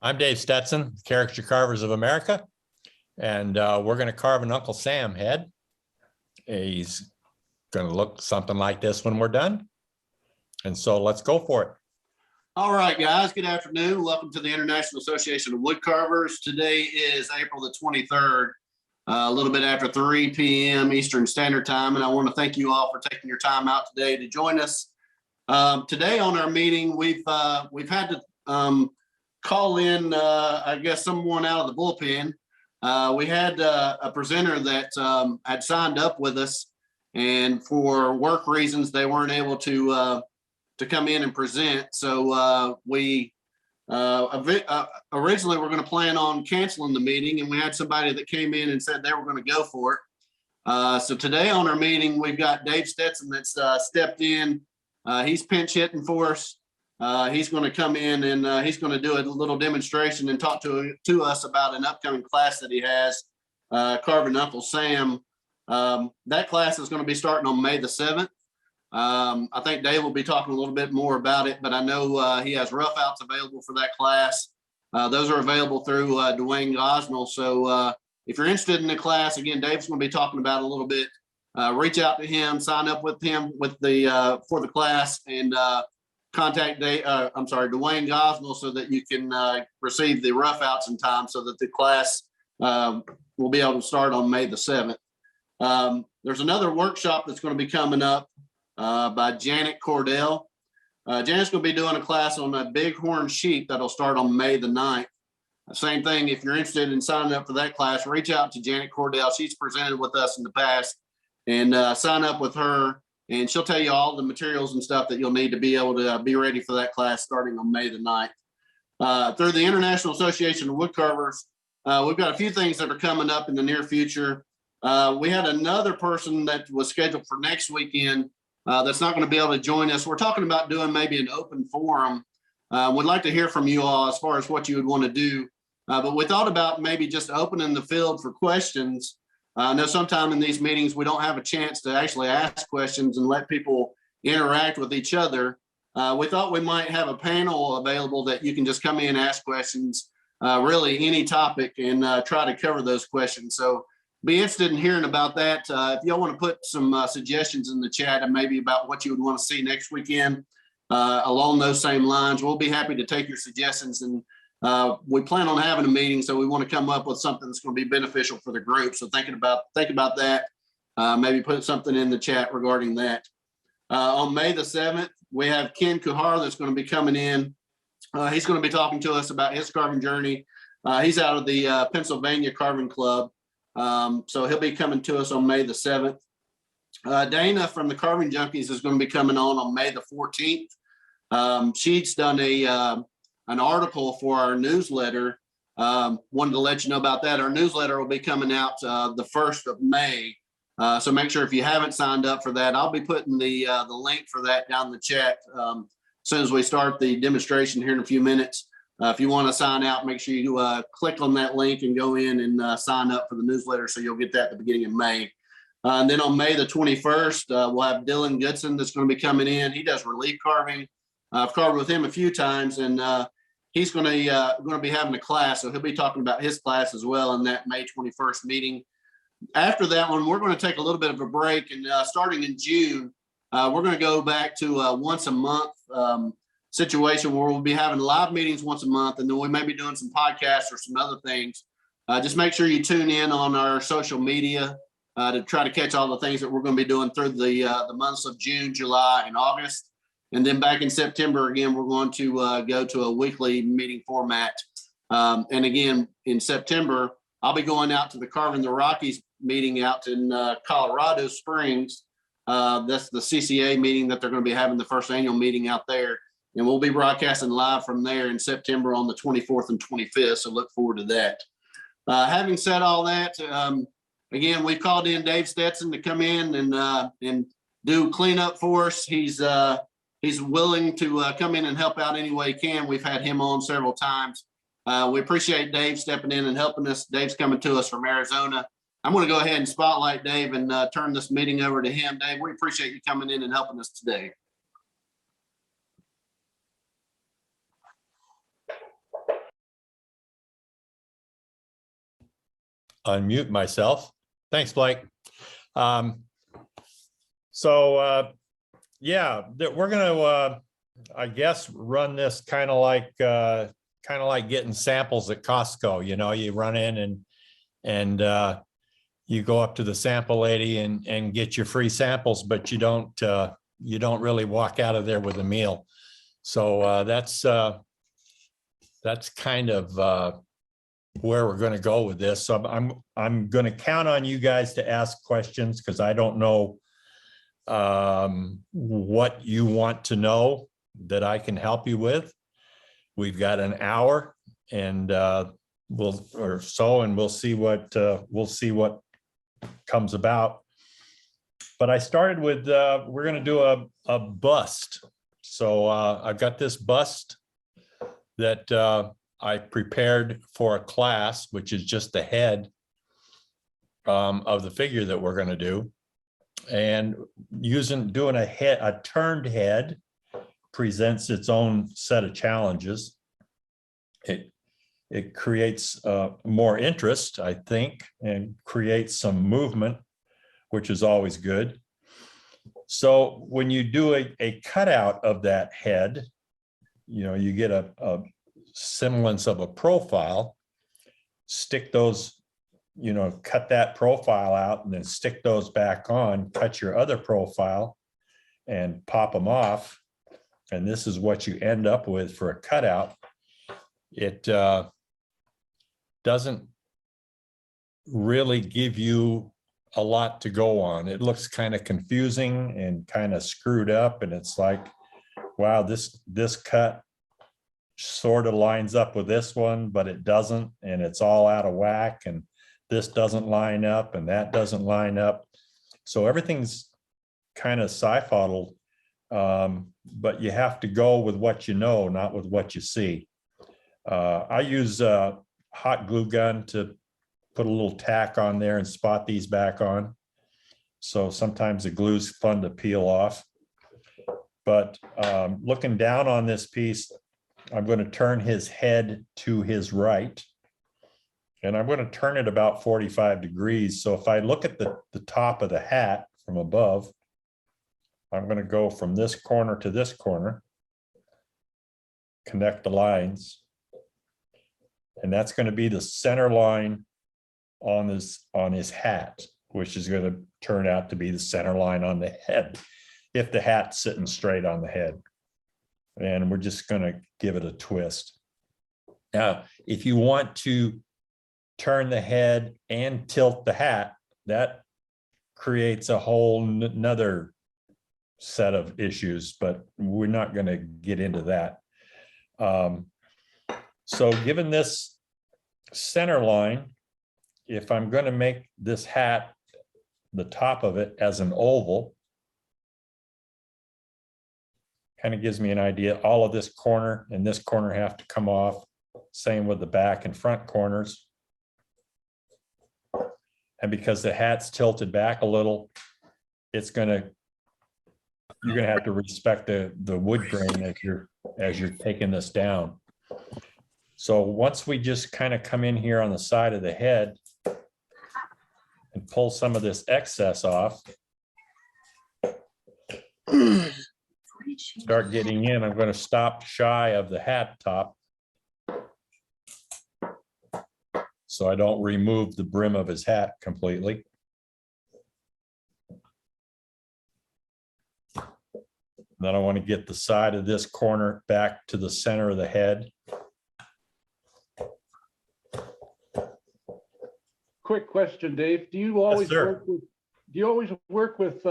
I'm Dave Stetson, Caricature Carvers of America, and we're going to carve an Uncle Sam head. He's going to look something like this when we're done. And so let's go for it. All right, guys, good afternoon. Welcome to the International Association of Woodcarvers. Today is April the 23rd, a little bit after 3 p.m. Eastern Standard Time, and I want to thank you all for taking your time out today to join us. Today on our meeting, we've had to call in, I guess, someone out of the bullpen. We had a presenter that had signed up with us, and for work reasons, they weren't able to come in and present. So we originally were going to plan on canceling the meeting, and we had somebody that came in and said they were going to go for it. So today on our meeting, we've got Dave Stetson that's stepped in. He's pinch hitting for us. He's going to come in and he's going to do a little demonstration and talk to us about an upcoming class that he has, carving Uncle Sam. That class is going to be starting on May the 7th. I think Dave will be talking a little bit more about it, but I know he has rough outs available for that class. Those are available through Dwayne Gosnell. So if you're interested in the class, again, Dave's going to be talking about it a little bit. Reach out to him, sign up with him for the class, and contact Dwayne Gosnell so that you can receive the rough outs in time so that the class will be able to start on May the 7th. There's another workshop that's going to be coming up by Janet Cordell. Janet's going to be doing a class on a bighorn sheep that'll start on May the 9th. Same thing, if you're interested in signing up for that class, reach out to Janet Cordell. She's presented with us in the past, and sign up with her, and she'll tell you all the materials and stuff that you'll need to be able to be ready for that class starting on May the 9th. Through the International Association of Woodcarvers, we've got a few things that are coming up in the near future. We had another person that was scheduled for next weekend that's not going to be able to join us. We're talking about doing maybe an open forum. We'd like to hear from you all as far as what you would want to do. But we thought about maybe just opening the field for questions. I know sometime in these meetings, we don't have a chance to actually ask questions and let people interact with each other. We thought we might have a panel available that you can just come in and ask questions, really any topic, and try to cover those questions. So be interested in hearing about that. If y'all want to put some suggestions in the chat and maybe about what you would want to see next weekend along those same lines, we'll be happy to take your suggestions. And we plan on having a meeting, so we want to come up with something that's going to be beneficial for the group. So think about that. Maybe put something in the chat regarding that. On May the 7th, we have Ken Kuhar that's going to be coming in. He's going to be talking to us about his carving journey. He's out of the Pennsylvania Carving Club. So he'll be coming to us on May the 7th. Dana from the Carving Junkies is going to be coming on May the 14th. She's done an article for our newsletter. Wanted to let you know about that. Our newsletter will be coming out the 1st of May. So make sure if you haven't signed up for that, I'll be putting the link for that down in the chat as soon as we start the demonstration here in a few minutes. If you want to sign out, make sure you click on that link and go in and sign up for the newsletter, so you'll get that at the beginning of May. And then on May the 21st, we'll have Dylan Goodson that's going to be coming in. He does relief carving. I've carved with him a few times, and he's going to be having a class, so he'll be talking about his class as well in that May 21st meeting. After that one, we're going to take a little bit of a break, and starting in June, we're going to go back to once a month situation where we'll be having live meetings once a month, and then we may be doing some podcasts or some other things. Just make sure you tune in on our social media to try to catch all the things that we're going to be doing through the months of June, July, and August. And then back in September, again, we're going to go to a weekly meeting format. And again, in September, I'll be going out to the Carving the Rockies meeting out in Colorado Springs. That's the CCA meeting that they're going to be having, the first annual meeting out there. And we'll be broadcasting live from there in September on the 24th and 25th. So look forward to that. Having said all that, again, we've called in Dave Stetson to come in and do cleanup for us. He's willing to come in and help out any way he can. We've had him on several times. We appreciate Dave stepping in and helping us. Dave's coming to us from Arizona. I'm going to go ahead and spotlight Dave and turn this meeting over to him. Dave, we appreciate you coming in and helping us today. unmute myself. Thanks, Blake. Yeah, we're gonna, I guess, run this kind of like getting samples at Costco. You know, you run in and you go up to the sample lady and get your free samples, but you don't really walk out of there with a meal. So that's kind of where we're going to go with this. So I'm going to count on you guys to ask questions, because I don't know what you want to know that I can help you with. We've got an hour and we'll see what comes about. But I started with we're going to do a bust. So I've got this bust that I prepared for a class, which is just the head of the figure that we're going to do. And doing a turned head presents its own set of challenges. It creates more interest, I think, and creates some movement, which is always good. So when you do a cutout of that head, you know, you get a semblance of a profile. Stick those, you know, cut that profile out and then stick those back on, cut your other profile and pop them off. And this is what you end up with for a cutout. It doesn't really give you a lot to go on. It looks kind of confusing and kind of screwed up. And it's like, wow, this cut sort of lines up with this one, but it doesn't, and it's all out of whack, and this doesn't line up and that doesn't line up. So everything's kind of sci-fuddled, but you have to go with what you know, not with what you see. I use a hot glue gun to put a little tack on there and spot these back on. So sometimes the glue's fun to peel off. But looking down on this piece, I'm going to turn his head to his right, and I'm going to turn it about 45 degrees. So if I look at the top of the hat from above, I'm going to go from this corner to this corner, connect the lines, and that's going to be the center line on his hat, which is going to turn out to be the center line on the head, if the hat's sitting straight on the head. And we're just going to give it a twist. Now, if you want to turn the head and tilt the hat, that creates a whole another set of issues, but we're not going to get into that. So given this center line, if I'm going to make this hat, the top of it as an oval, kind of gives me an idea. All of this corner and this corner have to come off. Same with the back and front corners. And because the hat's tilted back a little, you're going to have to respect the wood grain as you're taking this down. So once we just kind of come in here on the side of the head and pull some of this excess off, start getting in, I'm going to stop shy of the hat top so I don't remove the brim of his hat completely. Then I want to get the side of this corner back to the center of the head. Quick question, Dave. Do you always work with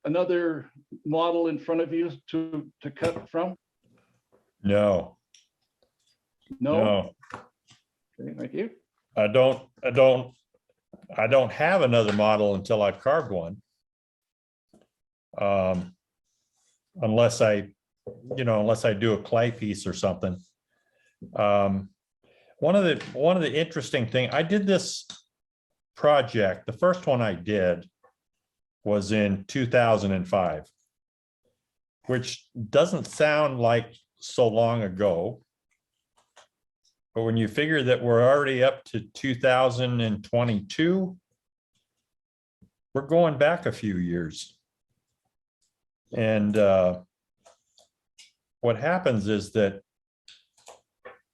another model in front of you to cut from? No. No. Okay, thank you. I don't have another model until I've carved one. Unless I do a clay piece or something. One of the interesting thing, I did this project, the first one I did was in 2005, which doesn't sound like so long ago, But when you figure that we're already up to 2022, we're going back a few years. And what happens is that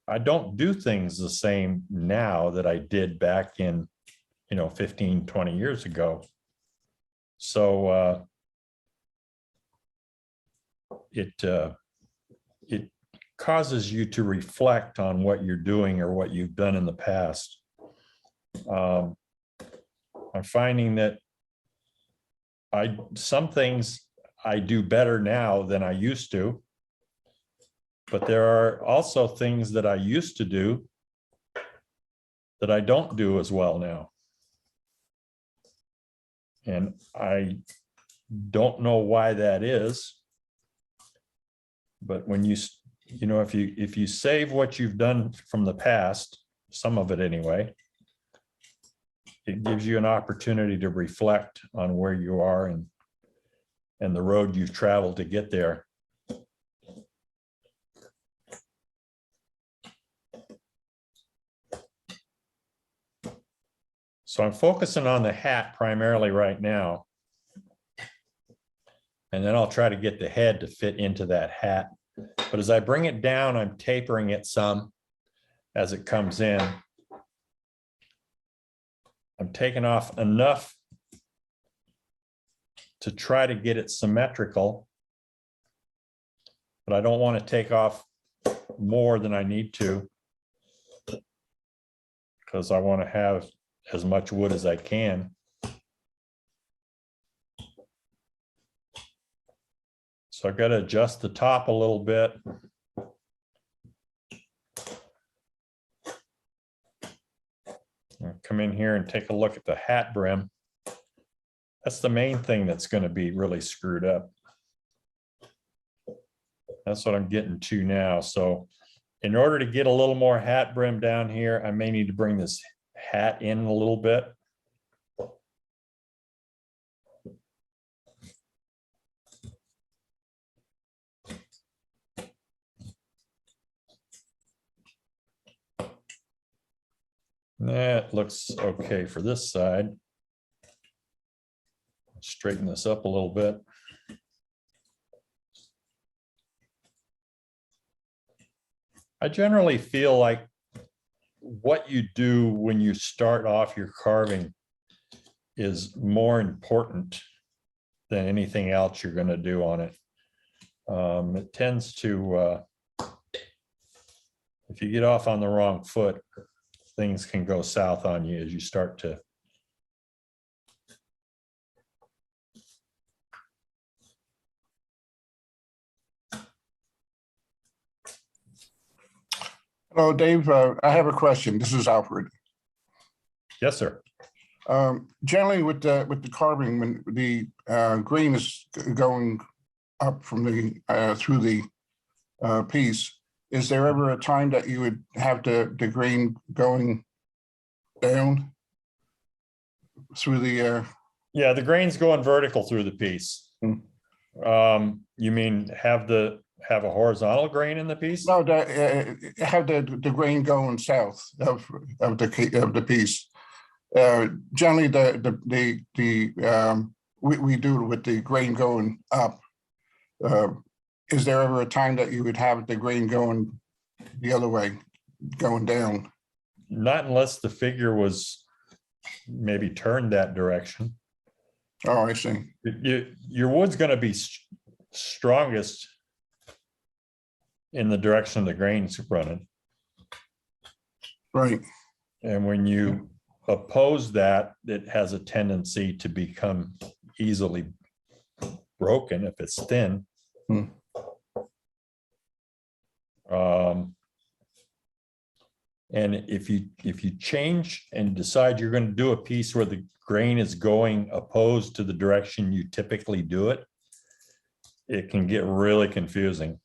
I don't do things the same now that I did back in, 15, 20 years ago. So it causes you to reflect on what you're doing or what you've done in the past. I'm finding that some things I do better now than I used to, but there are also things that I used to do that I don't do as well now. And I don't know why that is. But when if you save what you've done from the past, some of it anyway, it gives you an opportunity to reflect on where you are and the road you've traveled to get there. So I'm focusing on the hat primarily right now. And then I'll try to get the head to fit into that hat. But as I bring it down, I'm tapering it some as it comes in. I'm taking off enough to try to get it symmetrical, but I don't want to take off more than I need to because I want to have as much wood as I can. So I've got to adjust the top a little bit. I'll come in here and take a look at the hat brim. That's the main thing that's going to be really screwed up. That's what I'm getting to now. So in order to get a little more hat brim down here, I may need to bring this hat in a little bit. That looks okay for this side. Straighten this up a little bit. I generally feel like what you do when you start off your carving is more important than anything else you're going to do on it. It tends to, if you get off on the wrong foot, things can go south on you as you start to. Hello, Dave. I have a question. This is Alfred. Yes, sir. Generally, with the carving, when the grain is going up from the through the piece, is there ever a time that you would have the grain going down through the? Yeah, the grain's going vertical through the piece. Hmm. You mean have a horizontal grain in the piece? No, have the grain going south of the piece. Generally, we do it with the grain going up. Is there ever a time that you would have the grain going the other way, going down? Not unless the figure was maybe turned that direction. Oh, I see. Your wood's going to be strongest in the direction the grain's running. Right. And when you oppose that, it has a tendency to become easily broken if it's thin. Hmm. And if you change and decide you're going to do a piece where the grain is going opposed to the direction you typically do it, it can get really confusing.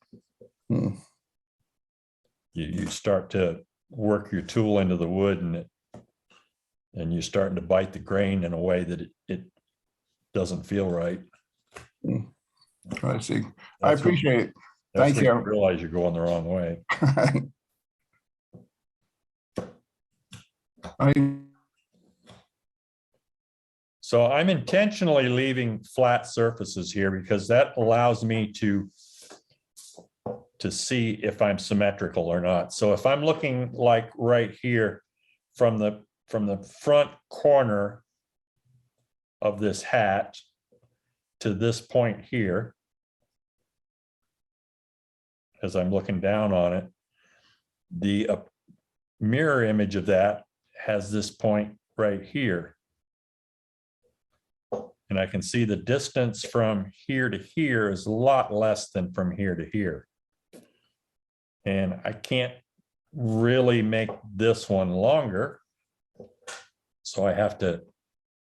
Hmm. You start to work your tool into the wood and you're starting to bite the grain in a way that it doesn't feel right. Hmm. I see. I appreciate it. Thank you. Realize you're going the wrong way. So I'm intentionally leaving flat surfaces here because that allows me to see if I'm symmetrical or not. So if I'm looking like right here from the front corner of this hat to this point here, as I'm looking down on it, the mirror image of that has this point right here. And I can see the distance from here to here is a lot less than from here to here. And I can't really make this one longer. So I have to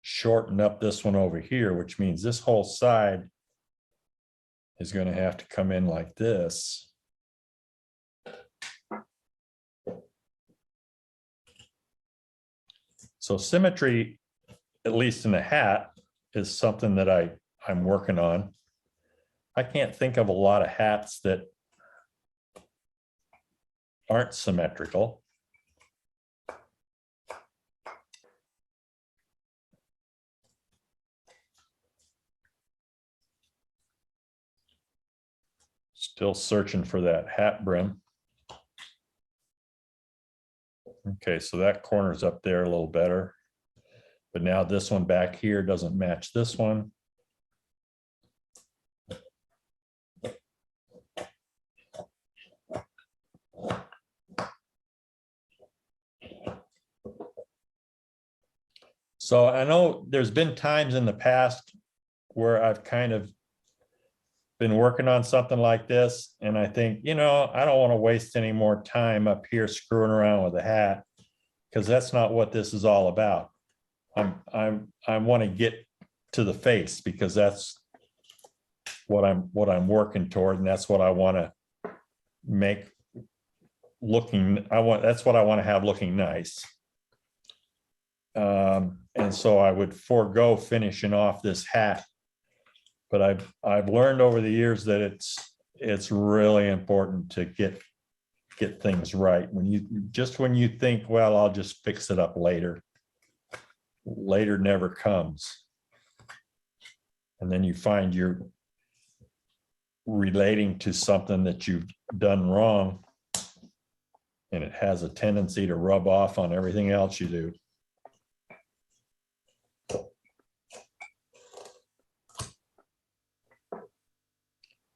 shorten up this one over here, which means this whole side is going to have to come in like this. So symmetry, at least in the hat, is something that I'm working on. I can't think of a lot of hats that aren't symmetrical. Still searching for that hat brim. Okay, so that corner's up there a little better. But now this one back here doesn't match this one. So I know there's been times in the past where I've kind of been working on something like this, and I think, you know, I don't want to waste any more time up here screwing around with a hat, because that's not what this is all about. I want to get to the face, because that's what I'm working toward, and that's what I want to make looking. That's what I want to have looking nice. And so I would forego finishing off this hat, but I've learned over the years that it's really important to get things right. When you think, well, I'll just fix it up later. Later never comes. And then you find you're relating to something that you've done wrong, and it has a tendency to rub off on everything else you do.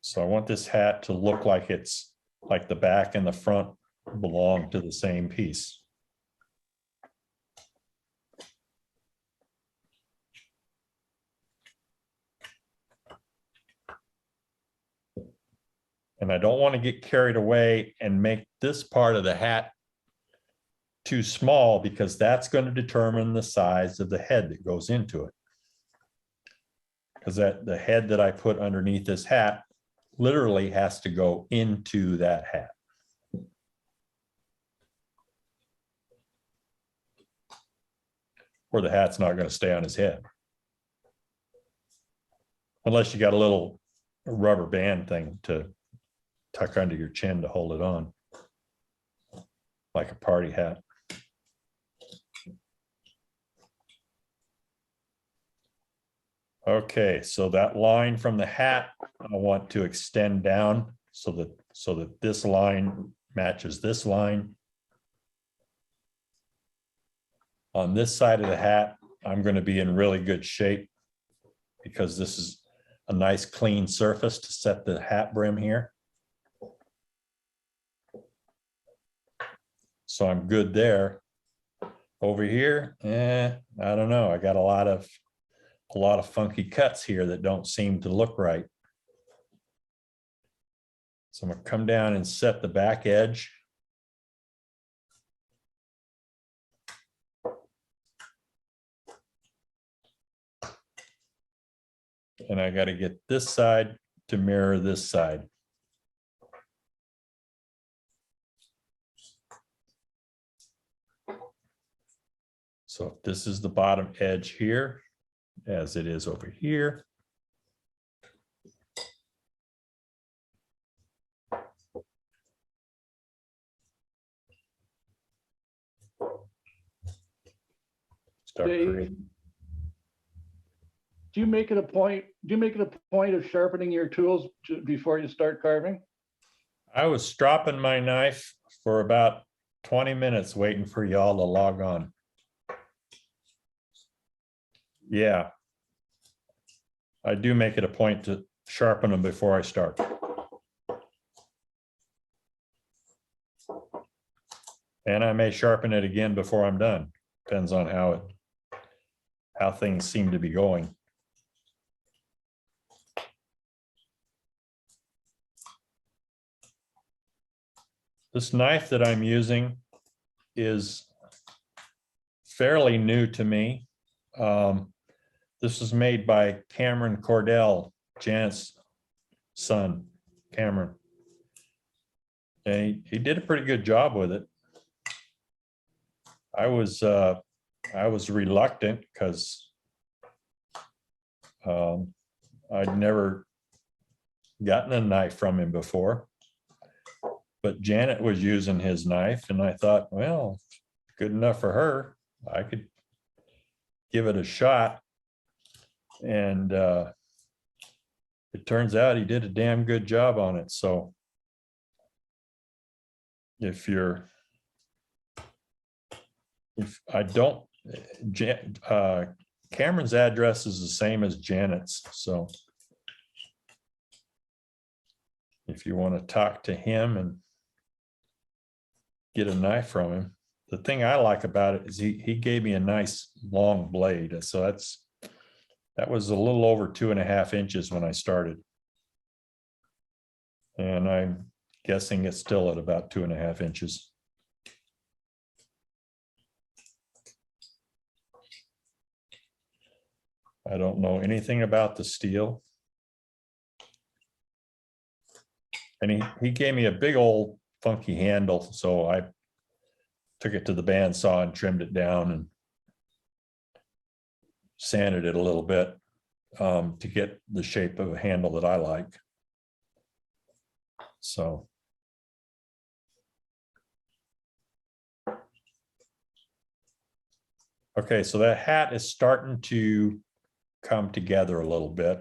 So I want this hat to look like it's like the back and the front belong to the same piece. And I don't want to get carried away and make this part of the hat too small, because that's going to determine the size of the head that goes into it. Because the head that I put underneath this hat literally has to go into that hat. Or the hat's not going to stay on his head. Unless you got a little rubber band thing to tuck under your chin to hold it on, like a party hat. Okay, so that line from the hat, I want to extend down so that this line matches this line. On this side of the hat, I'm going to be in really good shape, because this is a nice clean surface to set the hat brim here. So I'm good there. Over here, I don't know. I got a lot of funky cuts here that don't seem to look right. So I'm going to come down and set the back edge. And I got to get this side to mirror this side. So if this is the bottom edge here, as it is over here, start Dave, creating. do you make it a point of sharpening your tools before you start carving? I was stropping my knife for about 20 minutes waiting for y'all to log on. Yeah. I do make it a point to sharpen them before I start. And I may sharpen it again before I'm done. Depends on how things seem to be going. This knife that I'm using is fairly new to me. This was made by Cameron Cordell, Janet's son, Cameron. And he did a pretty good job with it. I was reluctant because I'd never gotten a knife from him before. But Janet was using his knife, and I thought, well, good enough for her. I could give it a shot. And it turns out he did a damn good job on it. So if I don't, Cameron's address is the same as Janet's. So if you want to talk to him and get a knife from him, the thing I like about it is he gave me a nice long blade. So that was a little over 2.5 inches when I started. And I'm guessing it's still at about 2.5 inches. I don't know anything about the steel. And he gave me a big old funky handle. So I took it to the bandsaw and trimmed it down and sanded it a little bit to get the shape of a handle that I like. So. Okay, so that hat is starting to come together a little bit.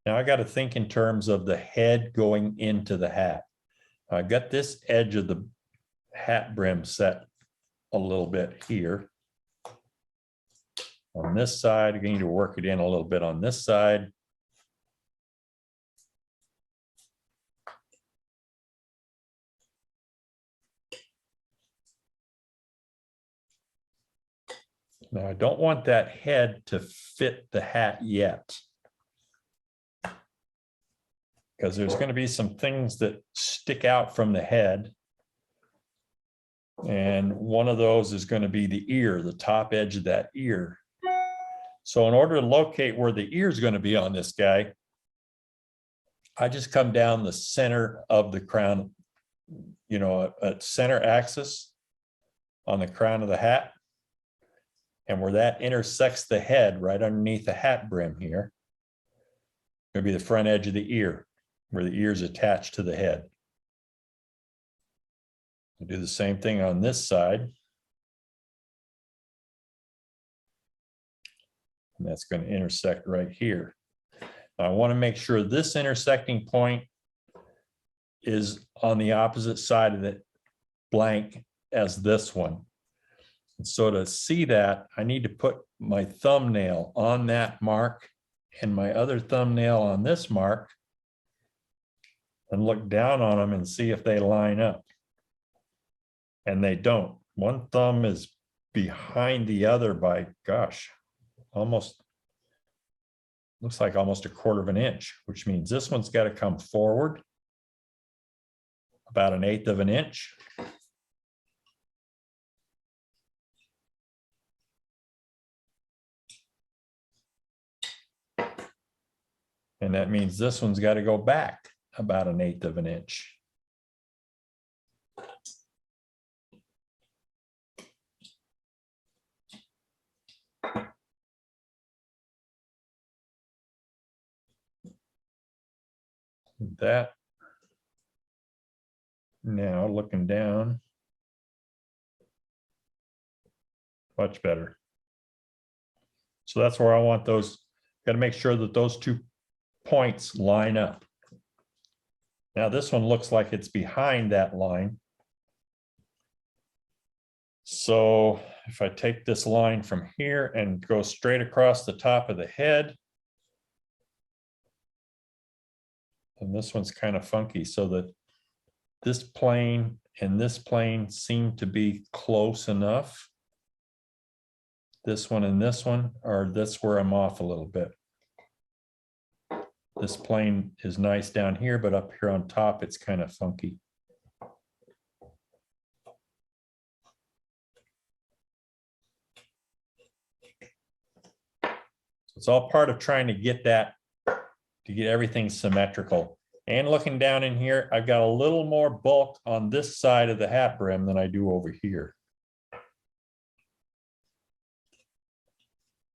Now I got to think in terms of the head going into the hat. I got this edge of the hat brim set a little bit here. On this side, I need to work it in a little bit on this side. Now I don't want that head to fit the hat yet, because there's going to be some things that stick out from the head. And one of those is going to be the ear, the top edge of that ear. So in order to locate where the ear is going to be on this guy, I just come down the center of the crown, you know, a center axis on the crown of the hat. And where that intersects the head right underneath the hat brim here, going to be the front edge of the ear, where the ear is attached to the head. We'll do the same thing on this side. And that's going to intersect right here. Now, I want to make sure this intersecting point is on the opposite side of the blank as this one. And so to see that, I need to put my thumbnail on that mark and my other thumbnail on this mark and look down on them and see if they line up. And they don't. One thumb is behind the other by, gosh, almost, looks like almost 1/4 of an inch, which means this one's got to come forward about 1/8 of an inch. And that means this one's got to go back about 1/8 of an inch. That, now looking down, much better. So that's where I want those, got to make sure that those 2 points line up. Now this one looks like it's behind that line. So if I take this line from here and go straight across the top of the head, and this one's kind of funky, so that this plane and this plane seem to be close enough. This one and this one, or that's where I'm off a little bit. This plane is nice down here, but up here on top, it's kind of funky. It's all part of trying to get that, to get everything symmetrical. And looking down in here, I've got a little more bulk on this side of the hat brim than I do over here,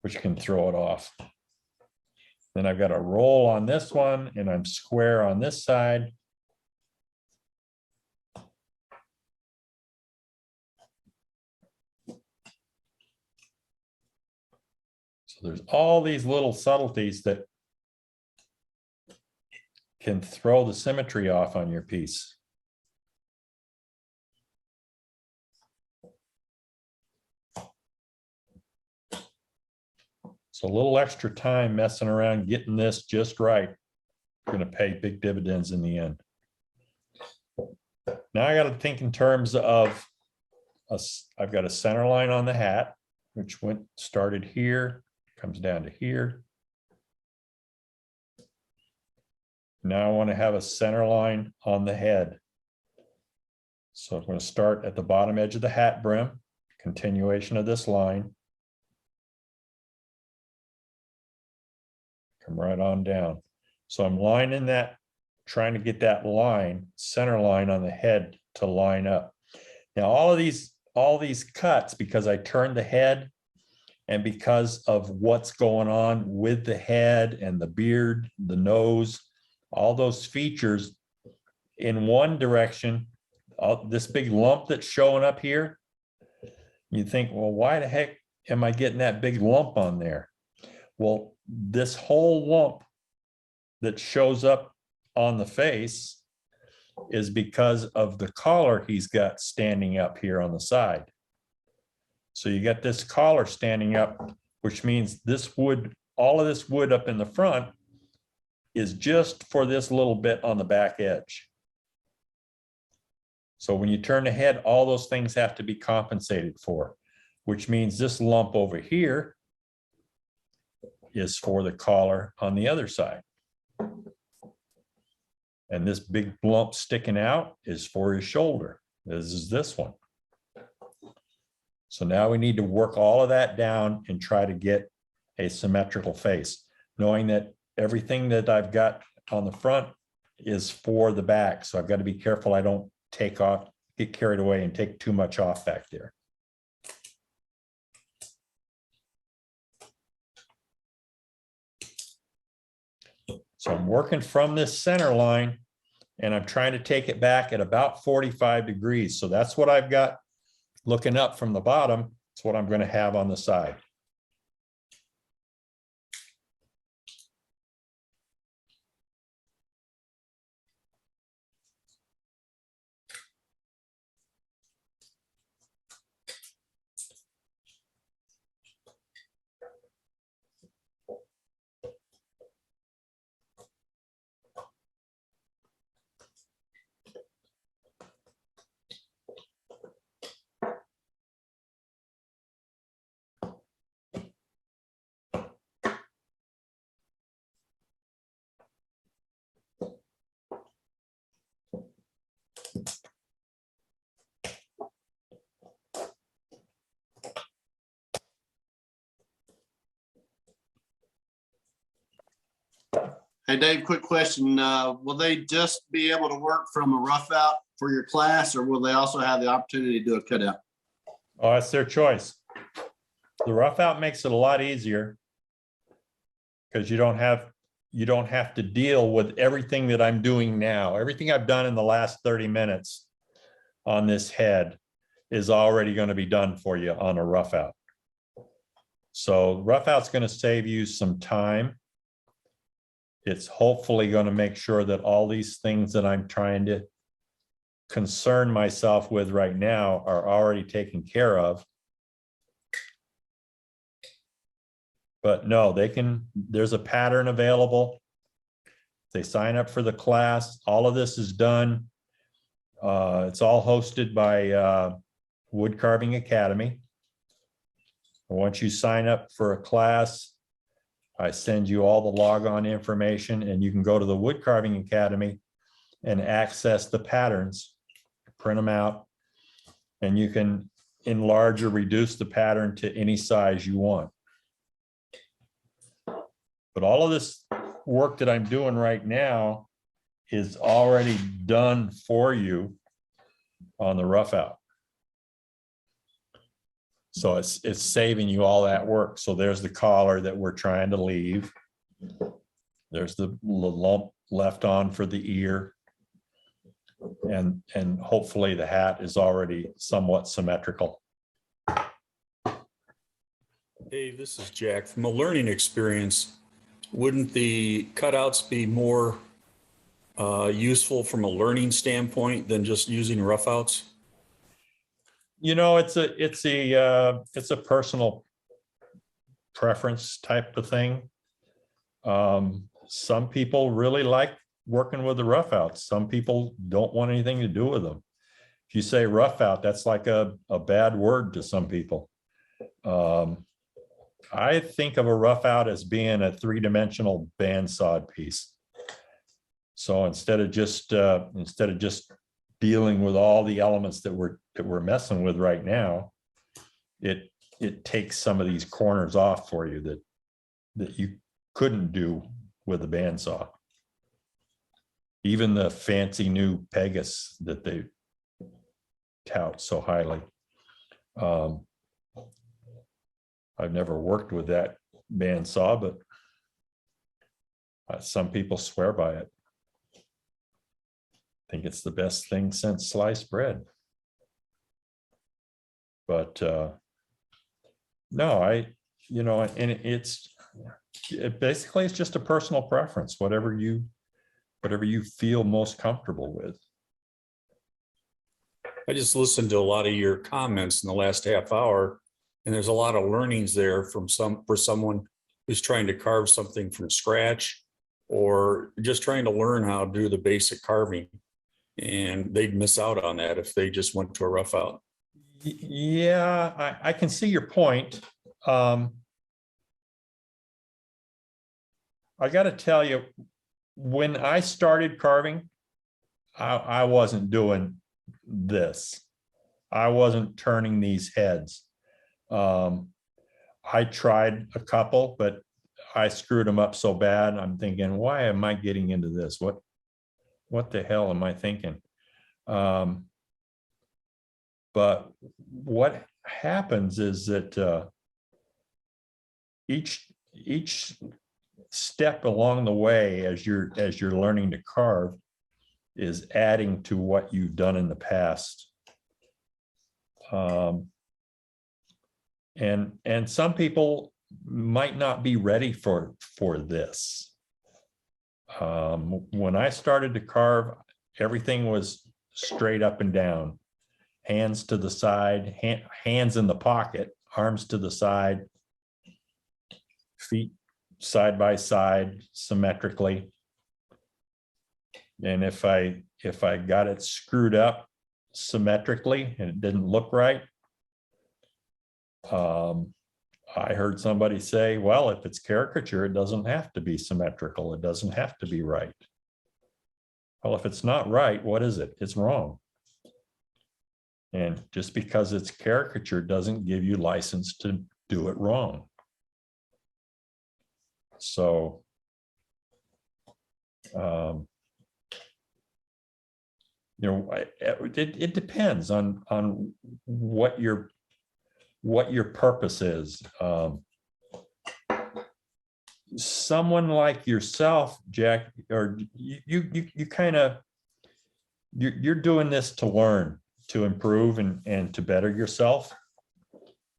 which can throw it off. Then I've got a roll on this one and I'm square on this side. So there's all these little subtleties that can throw the symmetry off on your piece. So a little extra time messing around, getting this just right, going to pay big dividends in the end. Now I got to think in terms of, I've got a center line on the hat, which started here, comes down to here. Now I want to have a center line on the head. So I'm going to start at the bottom edge of the hat brim, continuation of this line. Come right on down. So I'm lining that, trying to get that line, center line on the head to line up. Now all these cuts, because I turned the head and because of what's going on with the head and the beard, the nose, all those features in one direction, this big lump that's showing up here, you think, well, why the heck am I getting that big lump on there? Well, this whole lump that shows up on the face is because of the collar he's got standing up here on the side. So you got this collar standing up, which means this wood, all of this wood up in the front is just for this little bit on the back edge. So when you turn the head, all those things have to be compensated for, which means this lump over here is for the collar on the other side. And this big lump sticking out is for his shoulder. This is this one. So now we need to work all of that down and try to get a symmetrical face, knowing that everything that I've got on the front is for the back. So I've got to be careful I don't get carried away and take too much off back there. So I'm working from this center line and I'm trying to take it back at about 45 degrees. So that's what I've got looking up from the bottom. It's what I'm going to have on the side. Hey, Dave, quick question. Will they just be able to work from a rough out for your class, or will they also have the opportunity to do a cutout? Oh, it's their choice. The rough out makes it a lot easier because you don't have to deal with everything that I'm doing now. Everything I've done in the last 30 minutes on this head is already going to be done for you on a rough out. So rough out's going to save you some time. It's hopefully going to make sure that all these things that I'm trying to concern myself with right now are already taken care of. But no, there's a pattern available. They sign up for the class. All of this is done. It's all hosted by Woodcarving Academy. Once you sign up for a class, I send you all the logon information, and you can go to the Woodcarving Academy and access the patterns, print them out, and you can enlarge or reduce the pattern to any size you want. But all of this work that I'm doing right now is already done for you on the rough out. So it's saving you all that work. So there's the collar that we're trying to leave. There's the lump left on for the ear. And hopefully the hat is already somewhat symmetrical. Dave, this is Jack. From a learning experience, wouldn't the cutouts be more useful from a learning standpoint than just using roughouts? You know, it's a personal preference type of thing. Some people really like working with the roughouts. Some people don't want anything to do with them. If you say rough out, that's like a bad word to some people. I think of a rough out as being a three-dimensional bandsawed piece. So instead of just dealing with all the elements that we're messing with right now, it takes some of these corners off for you that you couldn't do with a bandsaw. Even the fancy new Pegasus that they tout so highly. I've never worked with that bandsaw, but some people swear by it. I think it's the best thing since sliced bread. But no, and basically it's just a personal preference, whatever you feel most comfortable with. I just listened to a lot of your comments in the last half hour, and there's a lot of learnings there for someone who's trying to carve something from scratch or just trying to learn how to do the basic carving. And they'd miss out on that if they just went to a rough out. Yeah, I can see your point. I got to tell you, when I started carving, I wasn't doing this. I wasn't turning these heads. I tried a couple, but I screwed them up so bad. I'm thinking, why am I getting into this? What the hell am I thinking? But what happens is that each step along the way as you're learning to carve is adding to what you've done in the past. And some people might not be ready for this. When I started to carve, everything was straight up and down, hands to the side, hands in the pocket, arms to the side, feet side by side, symmetrically. And if I got it screwed up symmetrically and it didn't look right, I heard somebody say, well, if it's caricature, it doesn't have to be symmetrical. It doesn't have to be right. Well, if it's not right, what is it? It's wrong. And just because it's caricature doesn't give you license to do it wrong. So, it depends on what your purpose is. Someone like yourself, Jack, or you kind of, you're doing this to learn, to improve and to better yourself.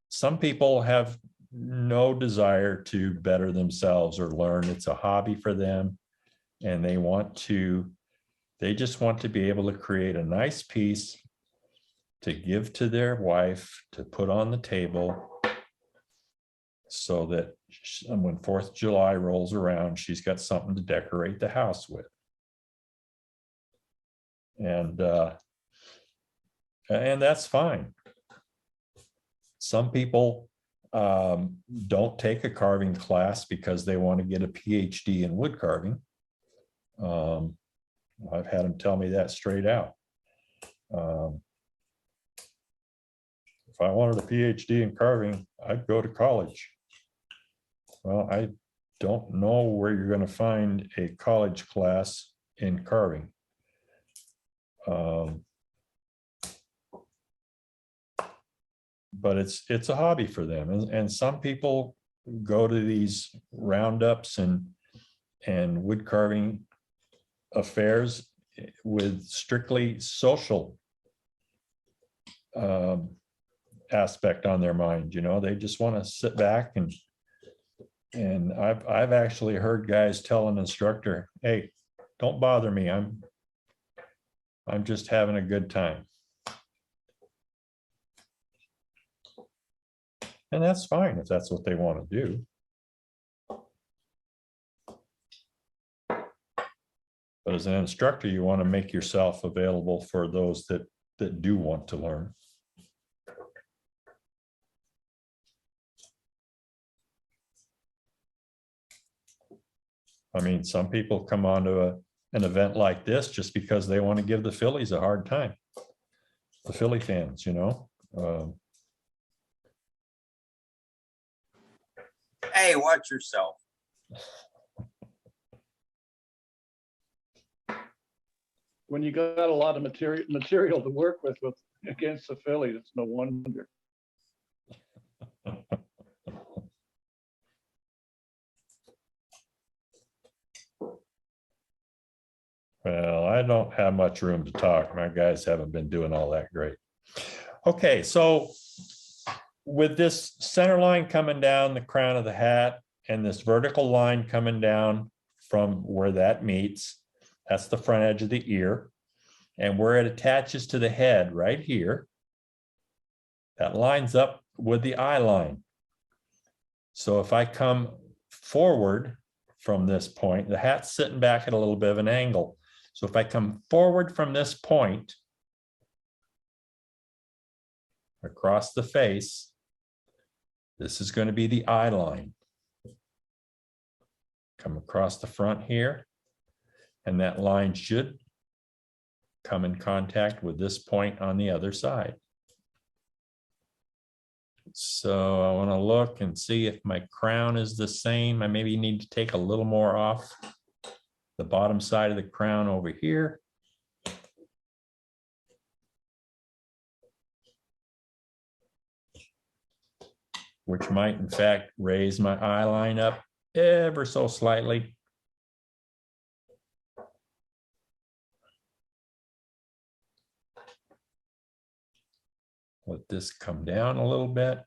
Some people have no desire to better themselves or learn. It's a hobby for them. And they just want to be able to create a nice piece to give to their wife, to put on the table, so that when 4th of July rolls around, she's got something to decorate the house with. And that's fine. Some people don't take a carving class because they want to get a PhD in wood carving. I've had them tell me that straight out. If I wanted a PhD in carving, I'd go to college. Well, I don't know where you're going to find a college class in carving. But it's a hobby for them. And some people go to these roundups and wood carving affairs with strictly social aspect on their mind. You know, they just want to sit back and I've actually heard guys tell an instructor, hey, don't bother me. I'm just having a good time. And that's fine if that's what they want to do. But as an instructor, you want to make yourself available for those that do want to learn. I mean, some people come onto an event like this just because they want to give the Phillies a hard time. The Philly fans, you know. Hey, watch yourself. When you got a lot of material to work with against the Phillies, it's no wonder. Well, I don't have much room to talk. My guys haven't been doing all that great. Okay, so with this center line coming down the crown of the hat and this vertical line coming down from where that meets, that's the front edge of the ear. And where it attaches to the head right here, that lines up with the eye line. So if I come forward from this point, the hat's sitting back at a little bit of an angle. So if I come forward from this point across the face, this is going to be the eye line. Come across the front here, and that line should come in contact with this point on the other side. So I want to look and see if my crown is the same. I maybe need to take a little more off the bottom side of the crown over here. Which might in fact raise my eye line up ever so slightly. Let this come down a little bit.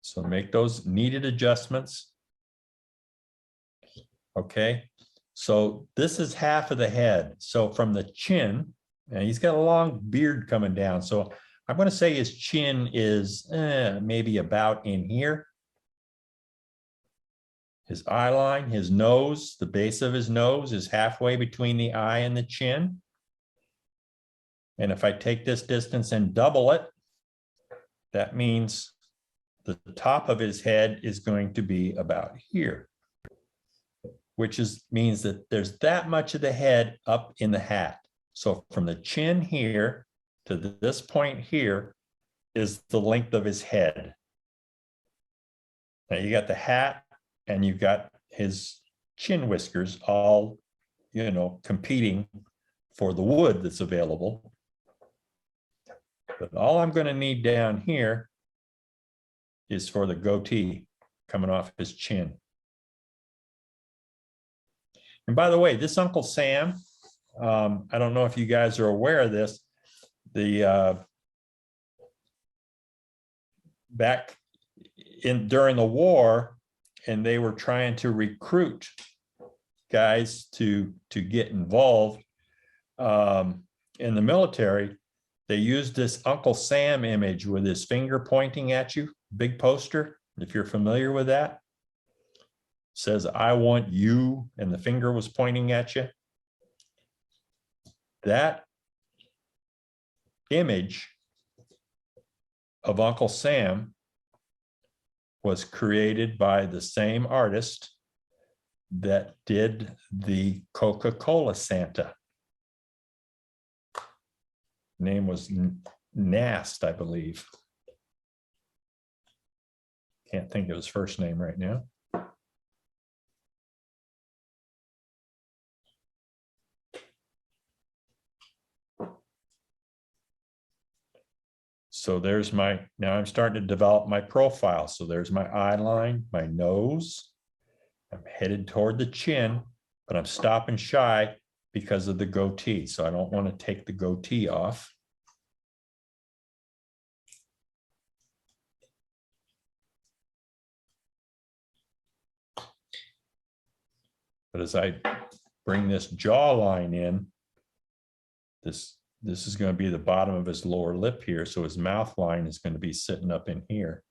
So make those needed adjustments. Okay, so this is half of the head. So from the chin, and he's got a long beard coming down. So I'm going to say his chin is maybe about in here. His eye line, his nose, the base of his nose is halfway between the eye and the chin. And if I take this distance and double it, that means the top of his head is going to be about here, which means that there's that much of the head up in the hat. So from the chin here to this point here is the length of his head. Now you got the hat and you've got his chin whiskers all, you know, competing for the wood that's available. But all I'm going to need down here is for the goatee coming off his chin. And by the way, this Uncle Sam, I don't know if you guys are aware of this. The back during the war, and they were trying to recruit guys to get involved in the military. They used this Uncle Sam image with his finger pointing at you, big poster, if you're familiar with that. Says, I want you, and the finger was pointing at you. That image of Uncle Sam was created by the same artist that did the Coca-Cola Santa. Name was Nast, I believe. Can't think of his first name right now. So there's my, now I'm starting to develop my profile. So there's my eye line, my nose. I'm headed toward the chin, but I'm stopping shy because of the goatee. So I don't want to take the goatee off. But as I bring this jawline in, this is going to be the bottom of his lower lip here. So his mouth line is going to be sitting up in here.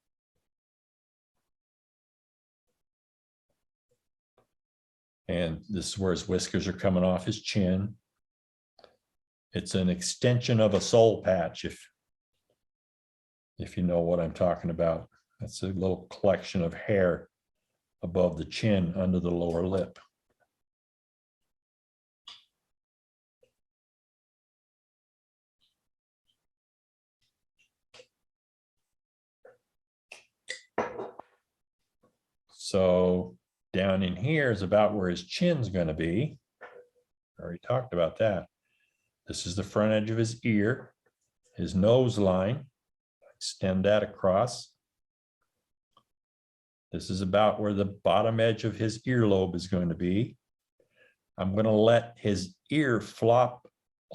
And this is where his whiskers are coming off his chin. It's an extension of a soul patch, if you know what I'm talking about. That's a little collection of hair above the chin under the lower lip. So down in here is about where his chin's going to be. I already talked about that. This is the front edge of his ear, his nose line. Extend that across. This is about where the bottom edge of his earlobe is going to be. I'm going to let his ear flop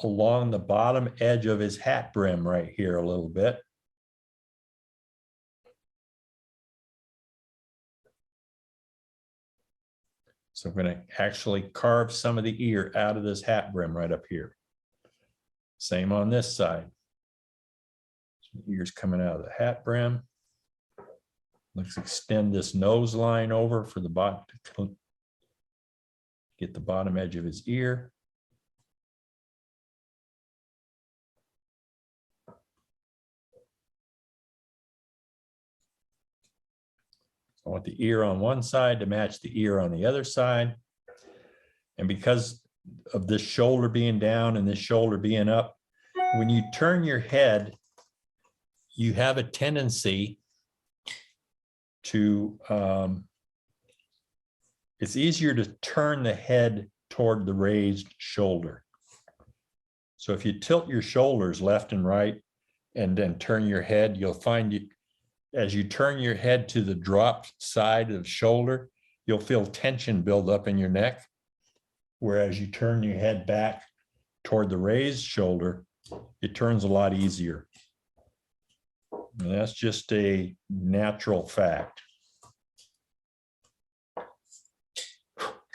along the bottom edge of his hat brim right here a little bit. So I'm going to actually carve some of the ear out of this hat brim right up here. Same on this side. Ears coming out of the hat brim. Let's extend this nose line over for the bottom to get the bottom edge of his ear. I want the ear on one side to match the ear on the other side. And because of this shoulder being down and this shoulder being up, when you turn your head, you have a tendency to, it's easier to turn the head toward the raised shoulder. So if you tilt your shoulders left and right and then turn your head, you'll find you, as you turn your head to the dropped side of the shoulder, you'll feel tension build up in your neck. Whereas you turn your head back toward the raised shoulder, it turns a lot easier. And that's just a natural fact.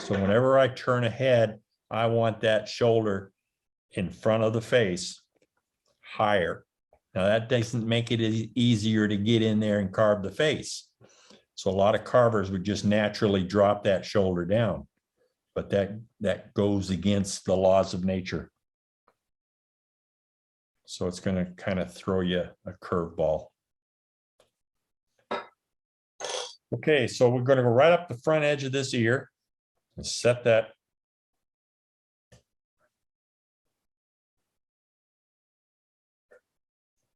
So whenever I turn ahead, I want that shoulder in front of the face higher. Now that doesn't make it easier to get in there and carve the face. So a lot of carvers would just naturally drop that shoulder down, but that goes against the laws of nature. So it's going to kind of throw you a curveball. Okay, so we're going to go right up the front edge of this ear and set that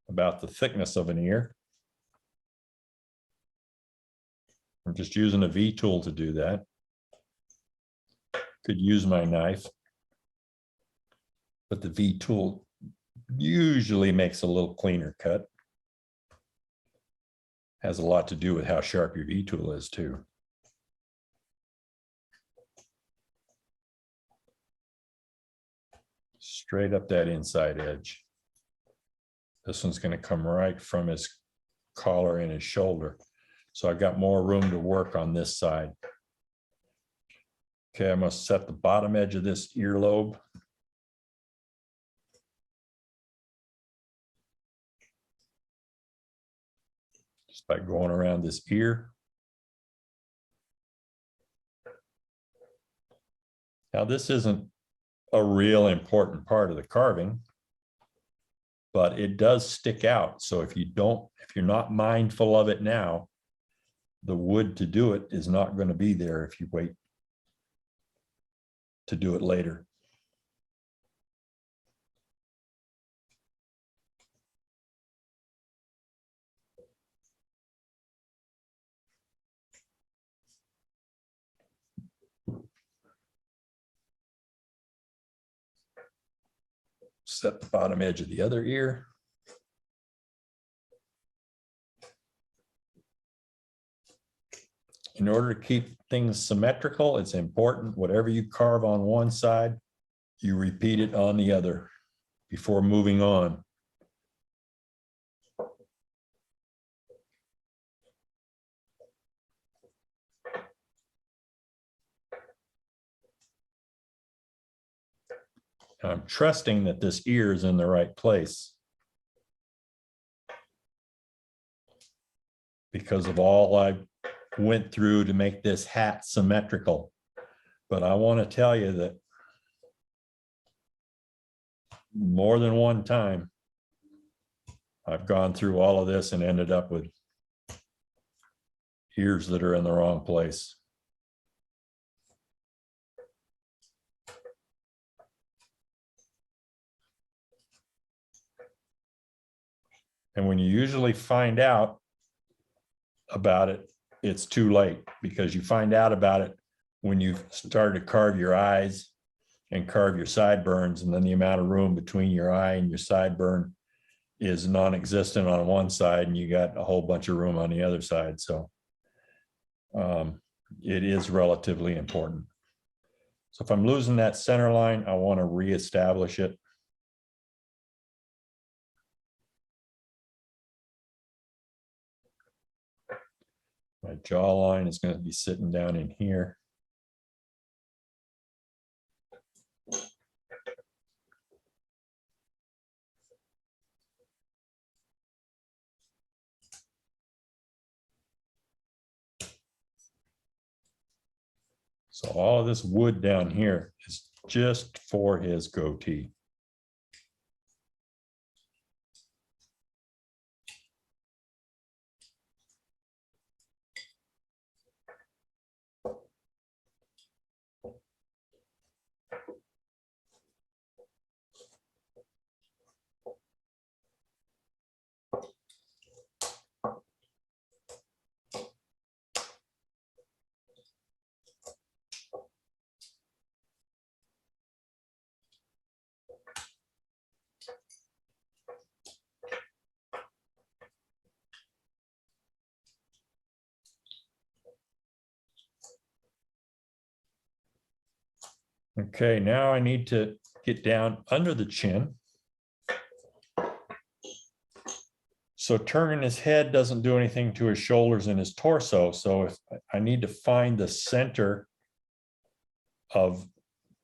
about the thickness of an ear. I'm just using a V tool to do that. Could use my knife, but the V tool usually makes a little cleaner cut. Has a lot to do with how sharp your V tool is too. straight up that inside edge. This one's going to come right from his collar and his shoulder. So I've got more room to work on this side. Okay, I'm going to set the bottom edge of this earlobe. Just by going around this ear. Now, this isn't a real important part of the carving, but it does stick out. So if you're not mindful of it now, the wood to do it is not going to be there if you wait to do it later. Set the bottom edge of the other ear. In order to keep things symmetrical, it's important whatever you carve on one side, you repeat it on the other before moving on. I'm trusting that this ear is in the right place because of all I went through to make this hat symmetrical. But I want to tell you that more than one time, I've gone through all of this and ended up with ears that are in the wrong place. And when you usually find out about it, it's too late, because you find out about it when you've started to carve your eyes and carve your sideburns, and then the amount of room between your eye and your sideburn is non-existent on one side, and you got a whole bunch of room on the other side. So it is relatively important. So if I'm losing that center line, I want to reestablish it. My jawline is going to be sitting down in here. So all of this wood down here is just for his goatee. Okay, now I need to get down under the chin. So turning his head doesn't do anything to his shoulders and his torso. So if I need to find the center of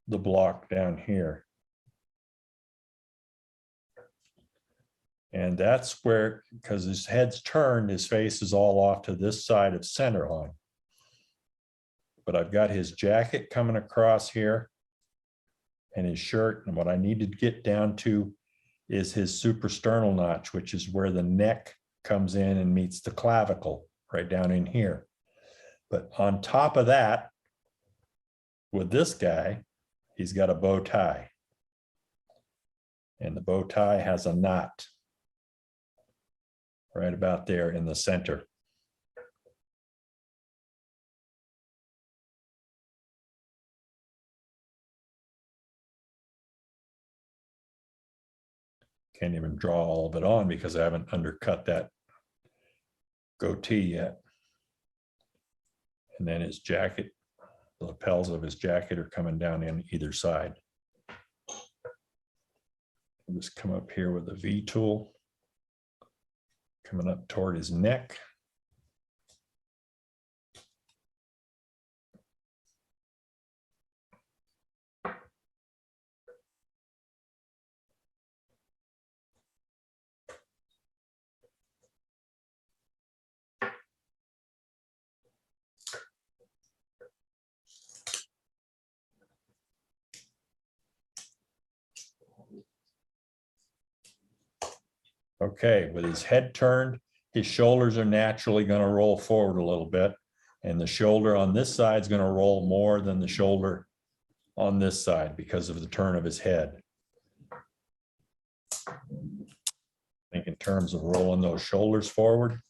the block down here. And that's where, because his head's turned, his face is all off to this side of center line. But I've got his jacket coming across here and his shirt. And what I need to get down to is his suprasternal notch, which is where the neck comes in and meets the clavicle, right down in here. But on top of that, with this guy, he's got a bow tie. And the bow tie has a knot right about there in the center. Can't even draw all of it on because I haven't undercut that goatee yet. And then his jacket, the lapels of his jacket are coming down in either side. I'll just come up here with the V tool, coming up toward his neck. Okay, with his head turned, his shoulders are naturally going to roll forward a little bit. And the shoulder on this side is going to roll more than the shoulder on this side because of the turn of his head. I think in terms of rolling those shoulders forward.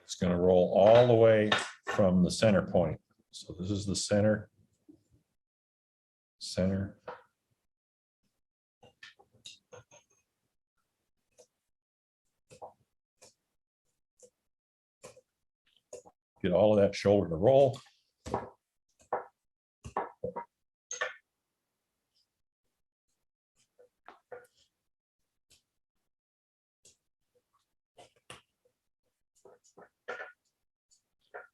It's going to roll all the way from the center point. So this is the center. Center. Get all of that shoulder to roll.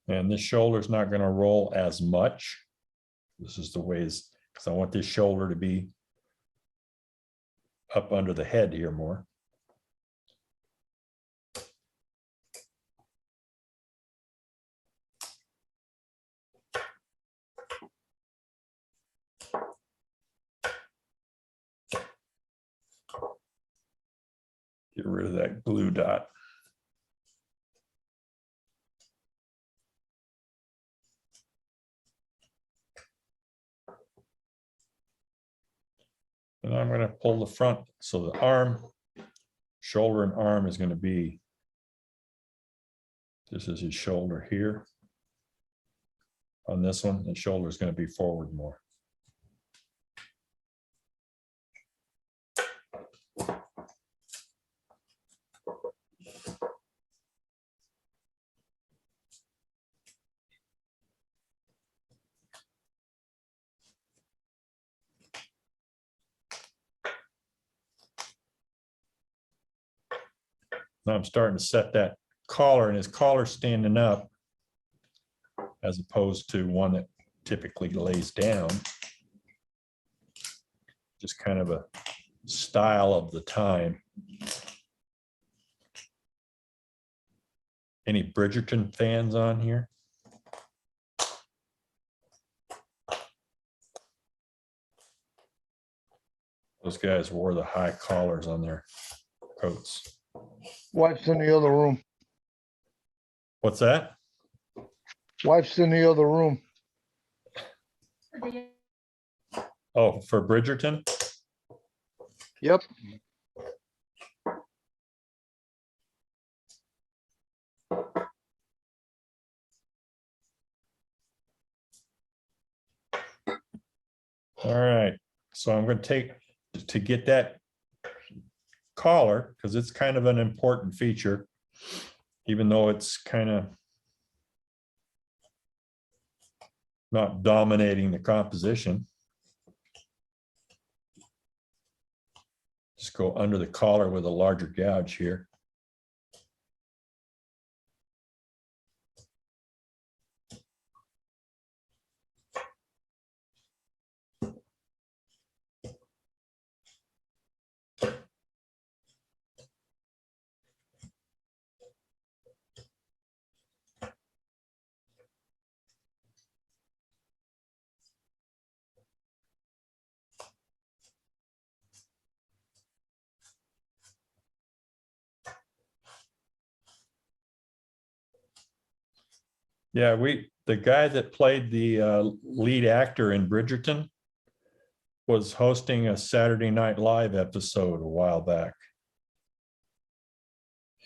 And this shoulder is not going to roll as much. This is the ways, because I want this shoulder to be up under the head here more. Get rid of that glue dot. And I'm going to pull the front. So the arm, shoulder and arm is going to be, this is his shoulder here. On this one, the shoulder is going to be forward more. Now I'm starting to set that collar, and his collar standing up as opposed to one that typically lays down. Just kind of a style of the time. Any Bridgerton fans on here? Those guys wore the high collars on their coats. Wife's in the other room. What's that? Wife's in the other room. Oh, for Bridgerton? Yep. All right, so I'm going to take, to get that collar, because it's kind of an important feature, even though it's kind of not dominating the composition. Just go under the collar with a larger gouge here. Yeah, the guy that played the lead actor in Bridgerton was hosting a Saturday Night Live episode a while back.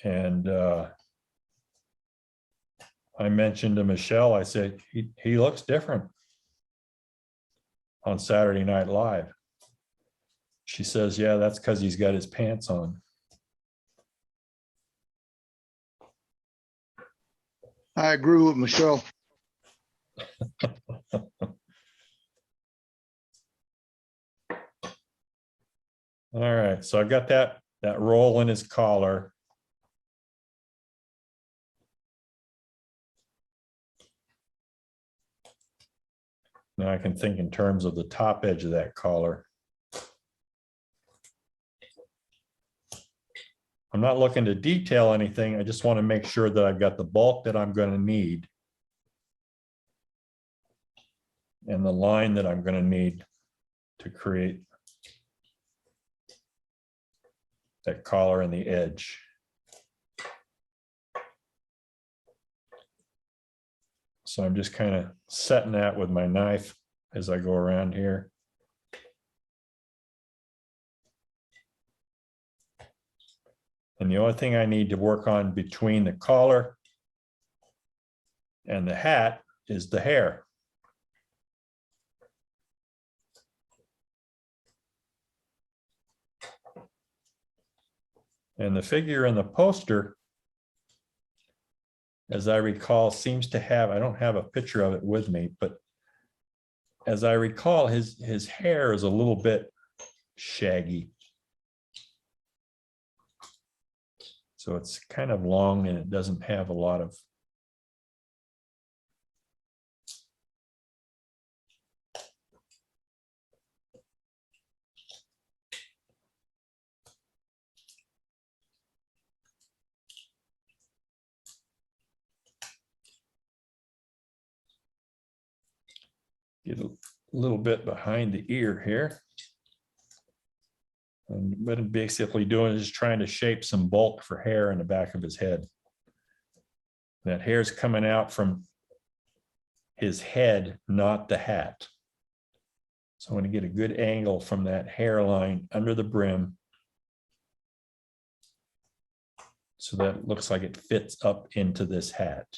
And I mentioned to Michelle, I said, he looks different on Saturday Night Live. She says, yeah, that's because he's got his pants on. I agree with Michelle. All right, so I've got that roll in his collar. Now I can think in terms of the top edge of that collar. I'm not looking to detail anything. I just want to make sure that I've got the bulk that I'm going to need and the line that I'm going to need to create that collar and the edge. So I'm just kind of setting that with my knife as I go around here. And the only thing I need to work on between the collar and the hat is the hair. And the figure in the poster, as I recall, seems to have, I don't have a picture of it with me, but as I recall, his hair is a little bit shaggy. So it's kind of long and it doesn't have a lot of get a little bit behind the ear here. And what I'm basically doing is trying to shape some bulk for hair in the back of his head. That hair's coming out from his head, not the hat. So I want to get a good angle from that hairline under the brim so that it looks like it fits up into this hat.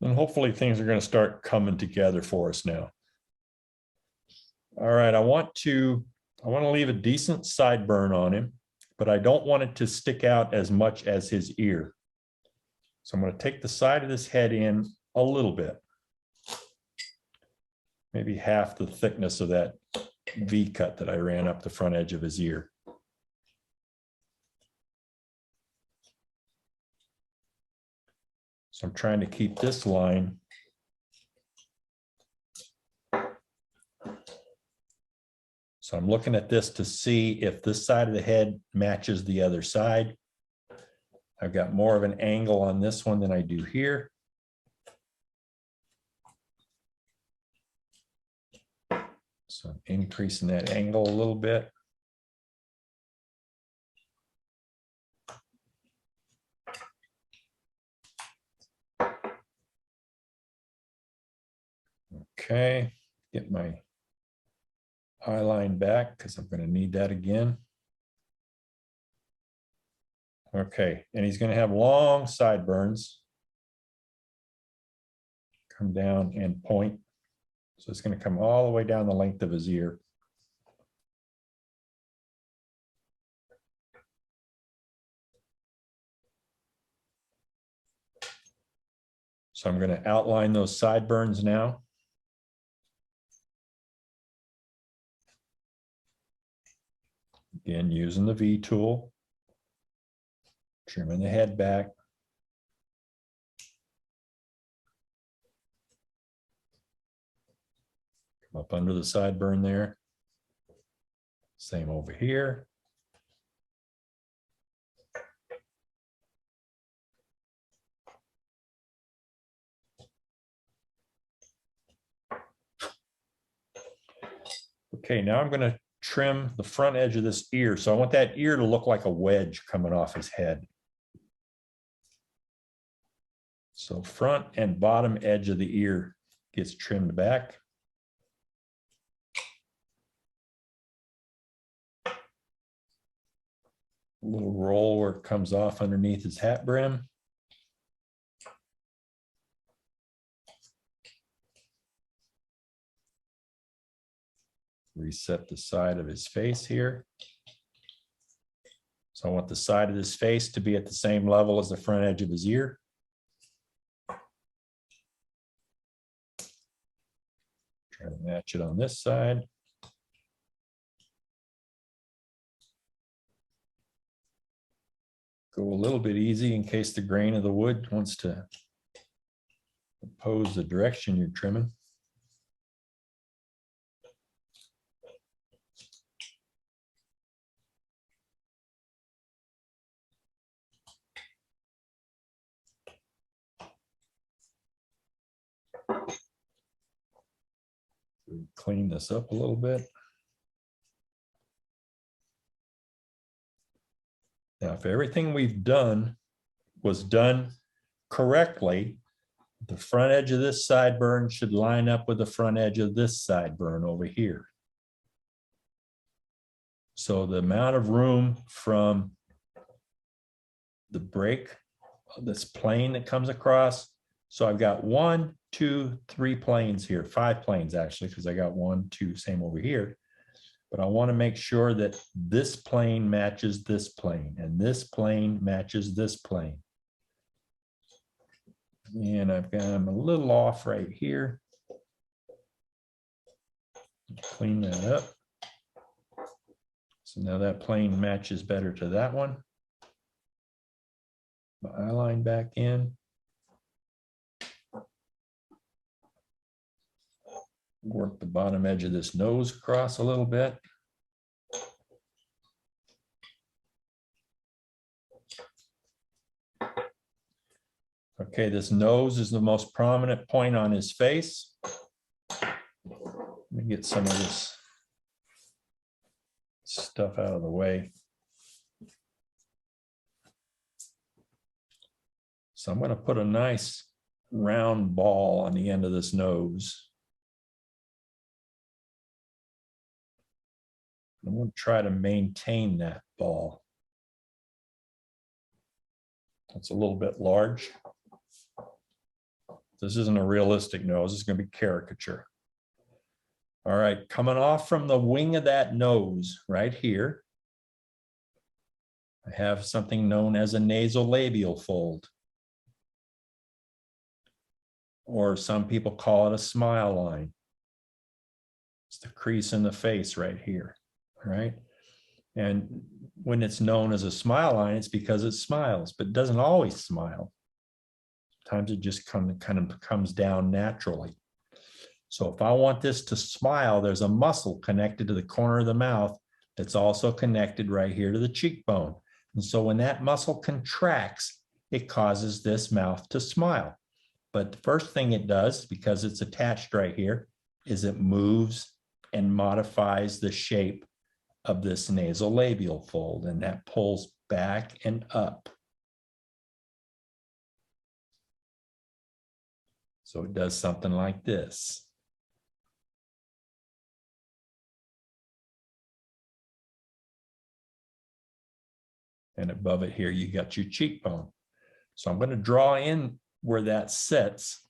And hopefully things are going to start coming together for us now. All right, I want to leave a decent sideburn on him, but I don't want it to stick out as much as his ear. So I'm going to take the side of this head in a little bit. Maybe half the thickness of that V cut that I ran up the front edge of his ear. So I'm trying to keep this line so I'm looking at this to see if this side of the head matches the other side. I've got more of an angle on this one than I do here. So I'm increasing that angle a little bit. Okay, get my eye line back because I'm going to need that again. Okay, and he's going to have long sideburns. Come down and point. So it's going to come all the way down the length of his ear. So I'm going to outline those sideburns now. Again, using the V tool, trimming the head back. Come up under the sideburn there. Same over here. Okay, now I'm going to trim the front edge of this ear. So I want that ear to look like a wedge coming off his head. So front and bottom edge of the ear gets trimmed back. A little roll where it comes off underneath his hat brim. Reset the side of his face here. So I want the side of his face to be at the same level as the front edge of his ear. Try to match it on this side. Go a little bit easy in case the grain of the wood wants to oppose the direction you're trimming. Clean this up a little bit. Now, if everything we've done was done correctly, the front edge of this sideburn should line up with the front edge of this sideburn over here. So the amount of room from the break, this plane that comes across. So I've got 1, 2, 3 planes here, 5 planes actually, because I got 1, 2, same over here. But I want to make sure that this plane matches this plane and this plane matches this plane. And I'm a little off right here. Clean that up. So now that plane matches better to that one. My eye line back in. Work the bottom edge of this nose across a little bit. Okay, this nose is the most prominent point on his face. Let me get some of this stuff out of the way. So I'm going to put a nice round ball on the end of this nose. I'm going to try to maintain that ball. It's a little bit large. This isn't a realistic nose. It's going to be caricature. All right, coming off from the wing of that nose right here, I have something known as a nasolabial fold. Or some people call it a smile line. It's the crease in the face right here, right? And when it's known as a smile line, it's because it smiles, but it doesn't always smile. Sometimes it just kind of comes down naturally. So if I want this to smile, there's a muscle connected to the corner of the mouth that's also connected right here to the cheekbone. And so when that muscle contracts, it causes this mouth to smile. But the first thing it does, because it's attached right here, is it moves and modifies the shape of this nasolabial fold, and that pulls back and up. So it does something like this. And above it here, you got your cheekbone. So I'm going to draw in where that sits.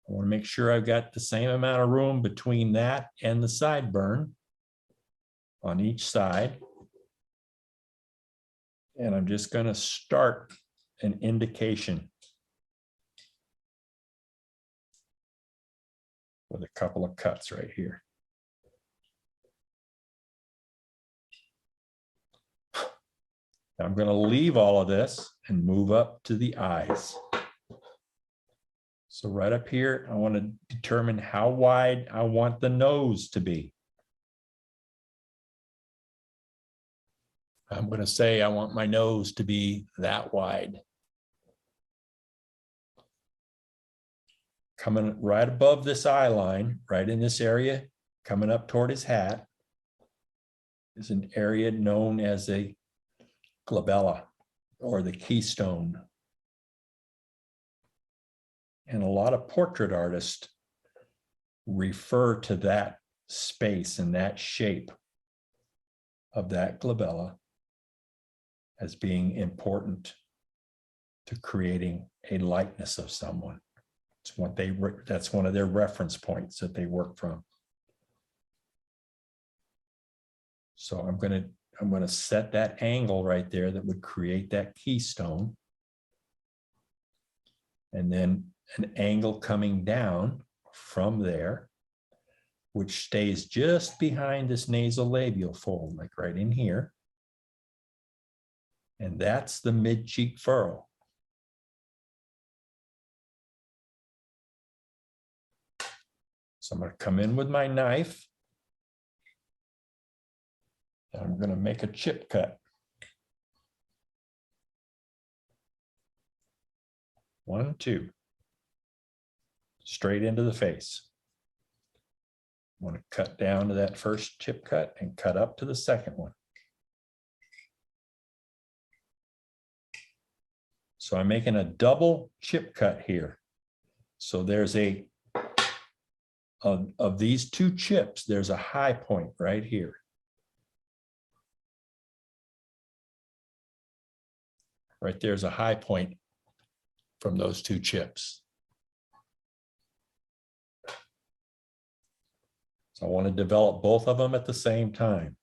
I want to make sure I've got the same amount of room between that and the sideburn on each side. And I'm just going to start an indication with a couple of cuts right here. Now I'm going to leave all of this and move up to the eyes. So right up here, I want to determine how wide I want the nose to be. I'm going to say I want my nose to be that wide. Coming right above this eye line, right in this area, coming up toward his hat, is an area known as a glabella or the keystone. And a lot of portrait artists refer to that space and that shape of that glabella as being important to creating a likeness of someone. It's what that's one of their reference points that they work from. So I'm gonna set that angle right there that would create that keystone. And then an angle coming down from there, which stays just behind this nasolabial fold, like right in here. And that's the mid-cheek furrow. So I'm going to come in with my knife. And I'm going to make a chip cut. 1, 2. Straight into the face. I want to cut down to that first chip cut and cut up to the second one. So I'm making a double chip cut here. So there's of these two chips, there's a high point right here. Right there's a high point from those two chips. So I want to develop both of them at the same time.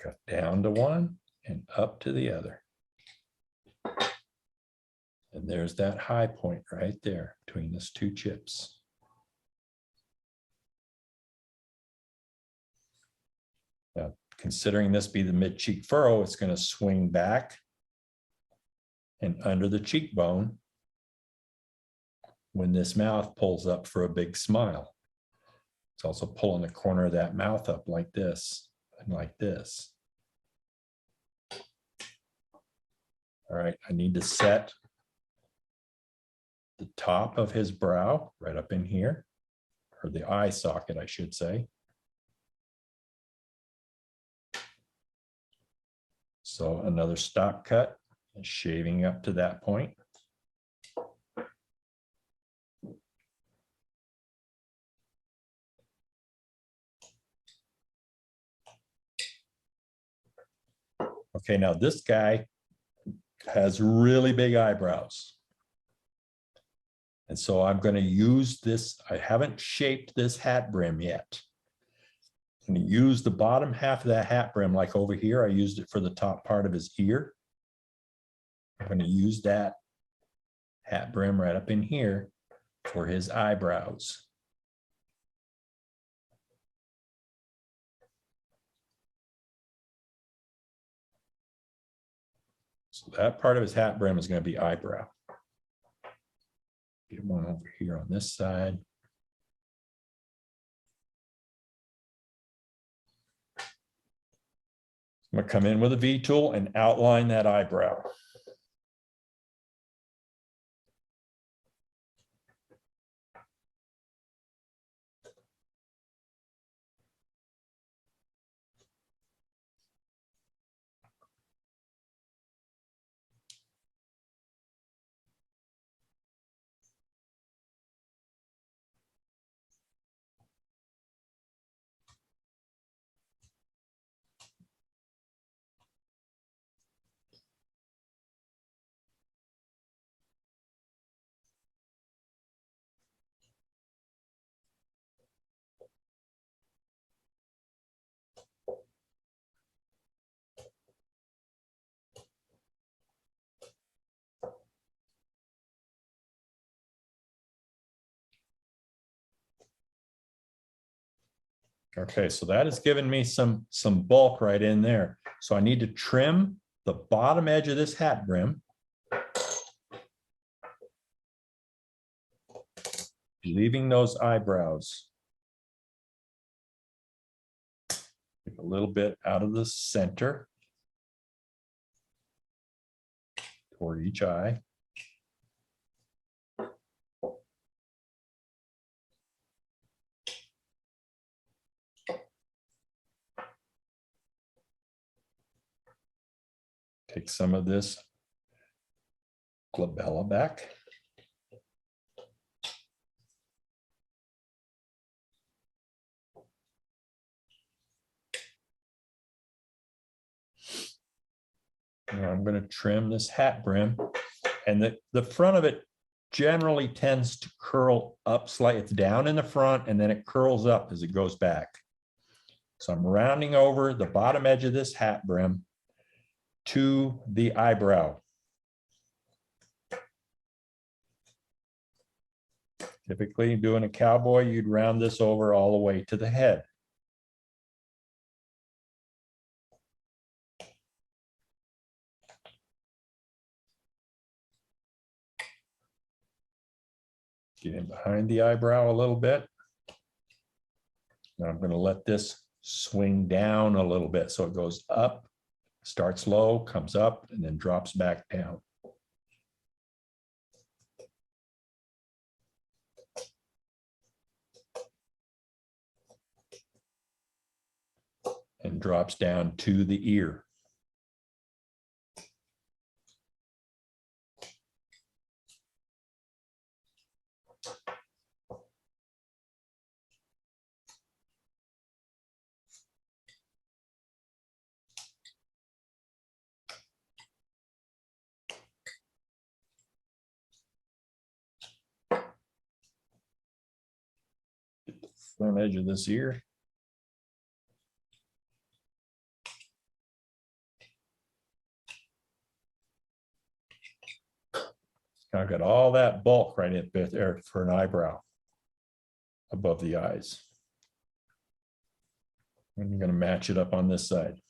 Cut down to one and up to the other. And there's that high point right there between those two chips. Now, considering this be the mid-cheek furrow, it's going to swing back and under the cheekbone when this mouth pulls up for a big smile. It's also pulling the corner of that mouth up like this and like this. All right, I need to set the top of his brow right up in here, or the eye socket, I should say. So another stop cut and shaving up to that point. Okay, now this guy has really big eyebrows. And so I'm going to use this. I haven't shaped this hat brim yet. I'm going to use the bottom half of that hat brim, like over here. I used it for the top part of his ear. I'm going to use that hat brim right up in here for his eyebrows. So that part of his hat brim is going to be eyebrow. Get one over here on this side. I'm going to come in with a V tool and outline that eyebrow. Okay, so that has given me some bulk right in there. So I need to trim the bottom edge of this hat brim. Leaving those eyebrows a little bit out of the center toward each eye. Take some of this glabella back. And I'm going to trim this hat brim, and the front of it generally tends to curl up slightly. It's down in the front and then it curls up as it goes back. So I'm rounding over the bottom edge of this hat brim to the eyebrow. Typically, doing a cowboy, you'd round this over all the way to the head. Get in behind the eyebrow a little bit. Now I'm going to let this swing down a little bit. So it goes up, starts low, comes up, and then drops back down. And drops down to the ear. Get the front edge of this ear. I've got all that bulk right in there for an eyebrow above the eyes. And I'm going to match it up on this side.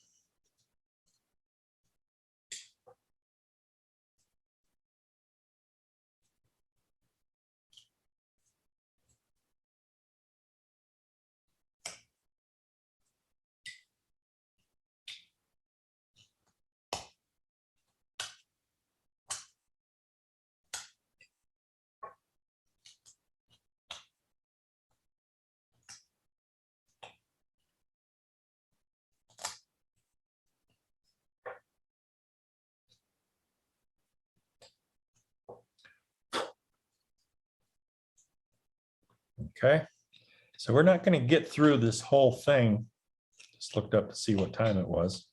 Okay, so we're not going to get through this whole thing. Just looked up to see what time it was.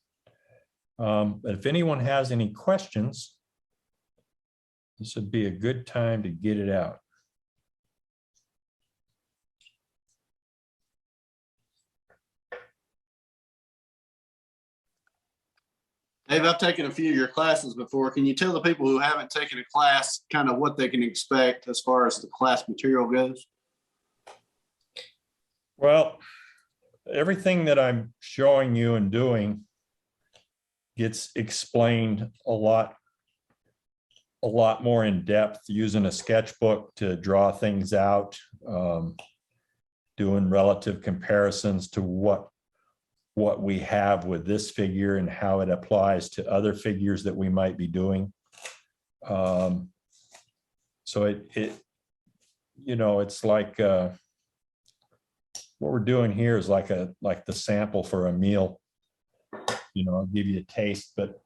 But if anyone has any questions, this would be a good time to get it out. Dave, I've taken a few of your classes before. Can you tell the people who haven't taken a class kind of what they can expect as far as the class material goes? Well, everything that I'm showing you and doing gets explained a lot more in depth, using a sketchbook to draw things out, doing relative comparisons to what we have with this figure and how it applies to other figures that we might be doing. So it's like what we're doing here is like the sample for a meal. I'll give you a taste, but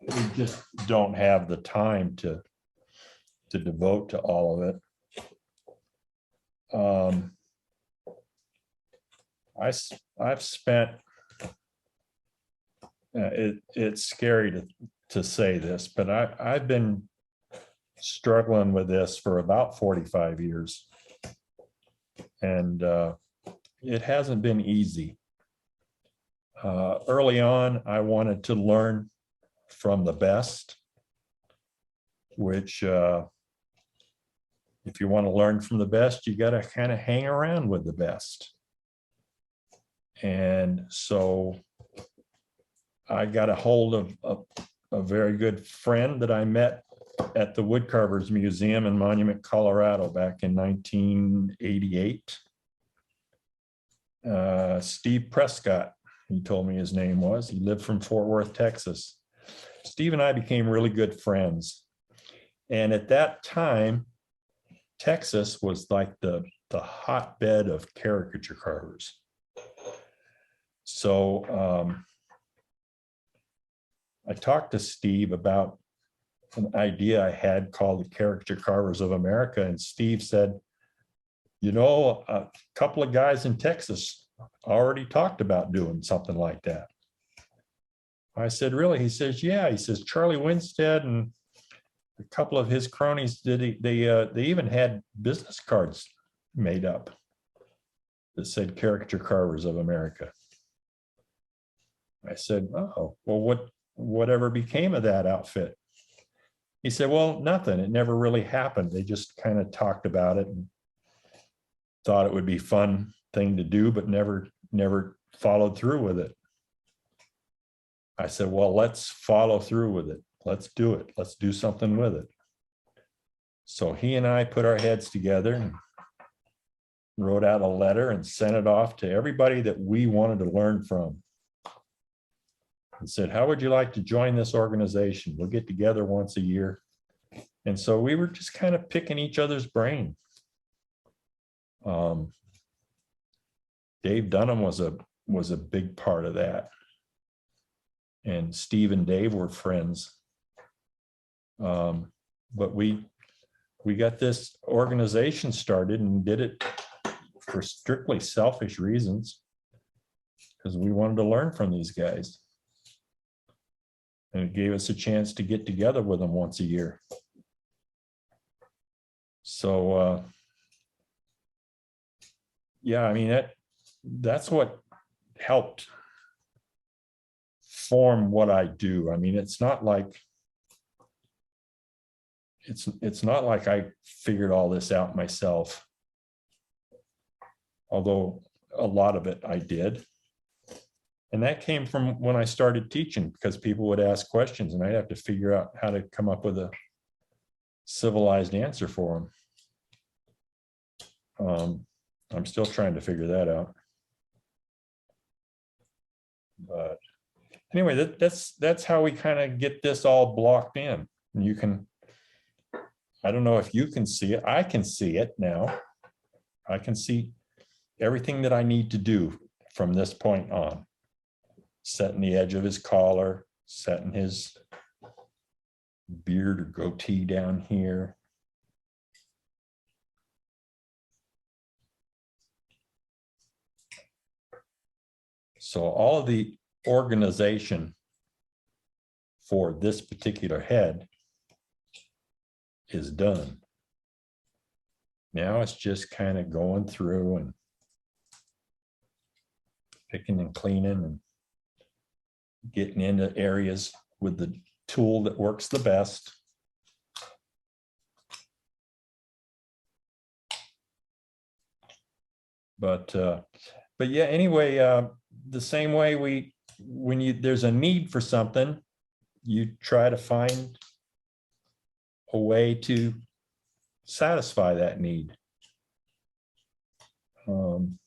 we just don't have the time to devote to all of it. I've spent, it's scary to say this, but I've been struggling with this for about 45 years. And it hasn't been easy. Early on, I wanted to learn from the best, which if you want to learn from the best, you got to kind of hang around with the best. And so I got a hold of a very good friend that I met at the Woodcarvers Museum in Monument, Colorado back in 1988. Steve Prescott, he told me his name was. He lived from Fort Worth, Texas. Steve and I became really good friends. And at that time, Texas was like the hotbed of caricature carvers. So I talked to Steve about an idea I had called the Caricature Carvers of America. And Steve said, a couple of guys in Texas already talked about doing something like that. I said, really? He says, yeah. He says, Charlie Winstead and a couple of his cronies they even had business cards made up that said Caricature Carvers of America. I said, oh, well, whatever became of that outfit? He said, well, nothing. It never really happened. They just kind of talked about it and thought it would be a fun thing to do, but never followed through with it. I said, well, let's follow through with it. Let's do it. Let's do something with it. So he and I put our heads together and wrote out a letter and sent it off to everybody that we wanted to learn from. And said, how would you like to join this organization? We'll get together once a year. And so we were just kind of picking each other's brain. Dave Dunham was a big part of that. And Steve and Dave were friends. But we got this organization started and did it for strictly selfish reasons, because we wanted to learn from these guys. And it gave us a chance to get together with them once a year. So, yeah, I mean, that's what helped form what I do. I mean, it's not like I figured all this out myself, although a lot of it I did. And that came from when I started teaching, because people would ask questions and I'd have to figure out how to come up with a civilized answer for them. I'm still trying to figure that out. But anyway, that's how we kind of get this all blocked in. And you can, I don't know if you can see it. I can see it now. I can see everything that I need to do from this point on. Setting the edge of his collar, setting his beard or goatee down here. So all of the organization for this particular head is done. Now it's just kind of going through and picking and cleaning and getting into areas with the tool that works the best. But yeah, anyway, the same way when there's a need for something, you try to find a way to satisfy that need. And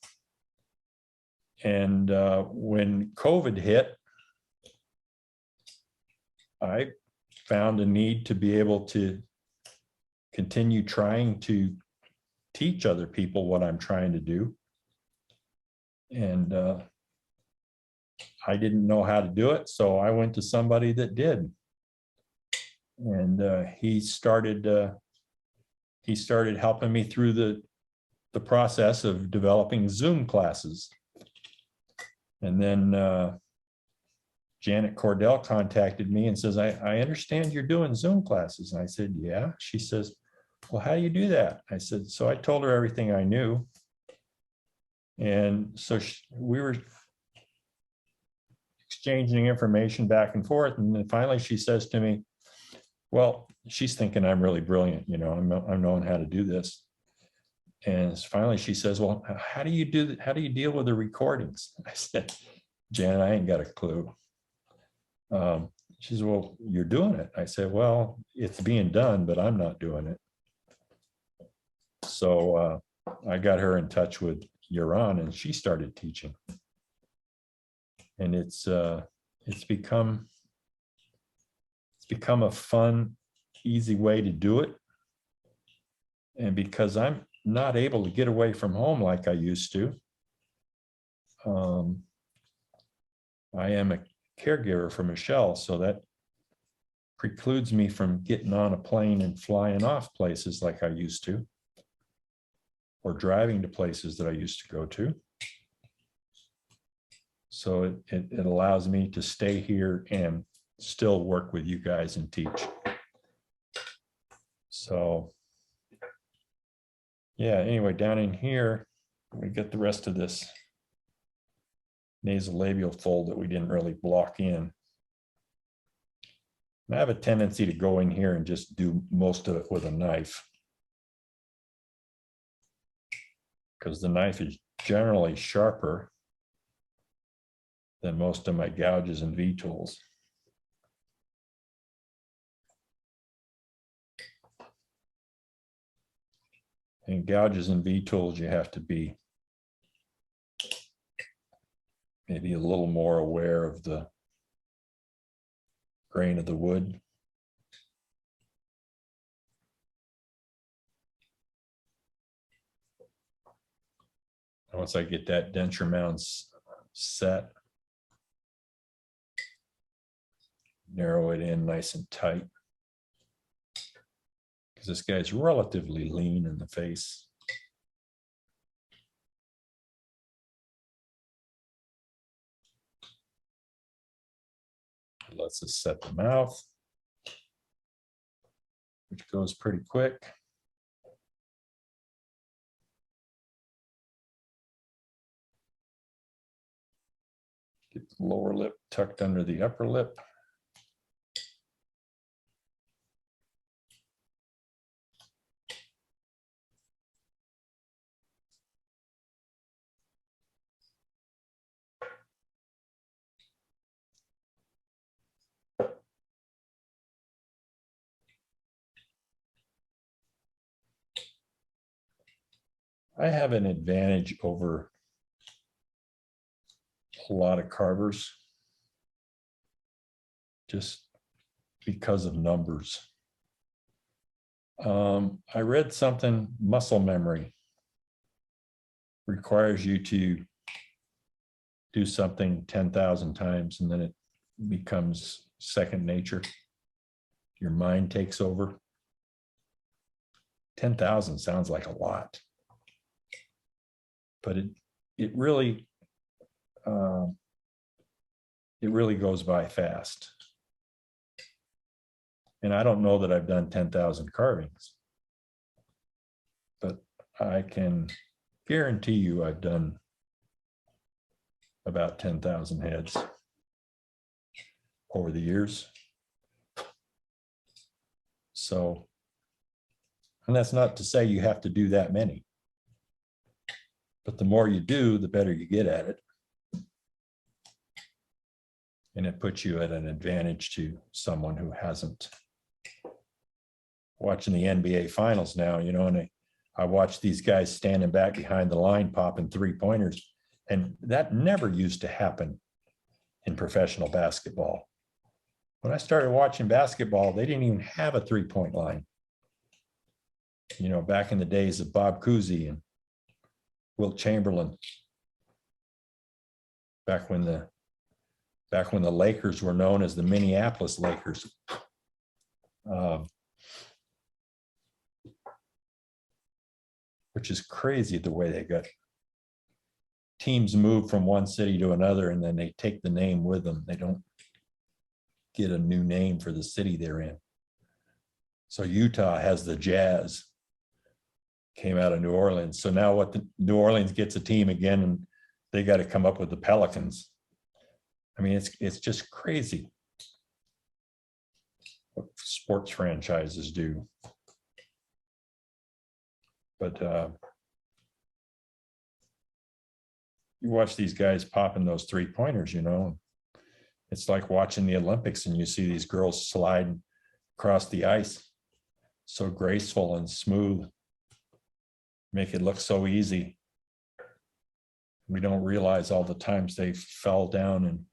when COVID hit, I found a need to be able to continue trying to teach other people what I'm trying to do. And I didn't know how to do it, so I went to somebody that did. And he started helping me through the process of developing Zoom classes. And then Janet Cordell contacted me and says, I understand you're doing Zoom classes. And I said, yeah. She says, well, how do you do that? I said, so I told her everything I knew. And so we were exchanging information back and forth. And then finally she says to me, well, she's thinking I'm really brilliant. You know, I'm knowing how to do this. And finally she says, well, how do you deal with the recordings? I said, Janet, I ain't got a clue. She says, well, you're doing it. I said, well, it's being done, but I'm not doing it. So I got her in touch with Yaron and she started teaching. And it's become a fun, easy way to do it. And because I'm not able to get away from home like I used to, I am a caregiver for Michelle, so that precludes me from getting on a plane and flying off places like I used to, or driving to places that I used to go to. So it allows me to stay here and still work with you guys and teach. So yeah, anyway, down in here, we get the rest of this nasolabial fold that we didn't really block in. I have a tendency to go in here and just do most of it with a knife, because the knife is generally sharper than most of my gouges and V-tools. And gouges and V-tools, you have to be maybe a little more aware of the grain of the wood. And once I get that denture mounds set, narrow it in nice and tight, because this guy's relatively lean in the face. It lets us set the mouth, which goes pretty quick. Get the lower lip tucked under the upper lip. I have an advantage over a lot of carvers just because of numbers. I read something, muscle memory requires you to do something 10,000 times and then it becomes second nature. Your mind takes over. 10,000 sounds like a lot, but it really goes by fast. And I don't know that I've done 10,000 carvings, but I can guarantee you I've done about 10,000 heads over the years. So, and that's not to say you have to do that many, but the more you do, the better you get at it. And it puts you at an advantage to someone who hasn't. Watching the NBA finals now, you know, and I watch these guys standing back behind the line popping three-pointers, and that never used to happen in professional basketball. When I started watching basketball, they didn't even have a three-point line. You know, back in the days of Bob Cousy and Wilt Chamberlain, back when the Lakers were known as the Minneapolis Lakers. Which is crazy the way they got teams moved from one city to another and then they take the name with them. They don't get a new name for the city they're in. So Utah has the Jazz, came out of New Orleans. So now New Orleans gets a team again and they got to come up with the Pelicans. I mean, it's just crazy what sports franchises do. But you watch these guys popping those three-pointers, you know, it's like watching the Olympics and you see these girls slide across the ice, so graceful and smooth, make it look so easy. We don't realize all the times they fell down and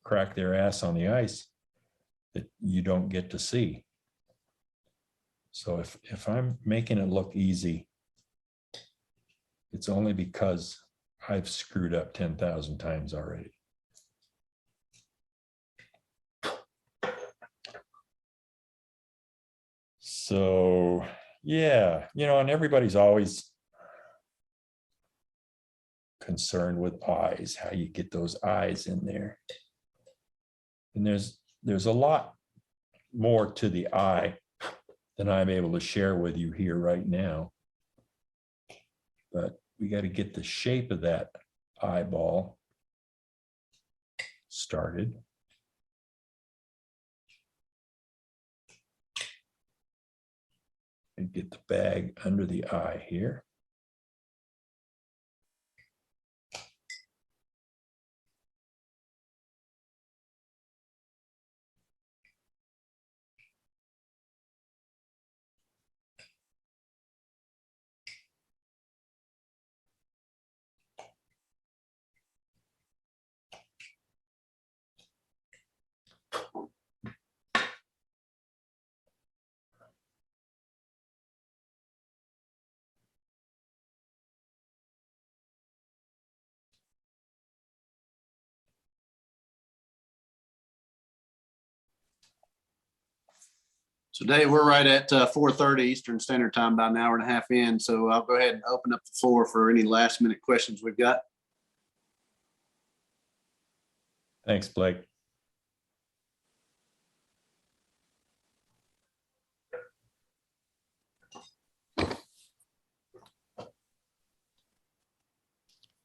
cracked their ass on the ice that you don't get to see. So if I'm making it look easy, it's only because I've screwed up 10,000 times already. So, yeah, you know, and everybody's always concerned with eyes, how you get those eyes in there. And there's a lot more to the eye than I'm able to share with you here right now. But we got to get the shape of that eyeball started. And get the bag under the eye here. So Dave, we're right at 4:30 Eastern Standard Time, about an hour and a half in. So I'll go ahead and open up the floor for any last minute questions we've got. Thanks, Blake.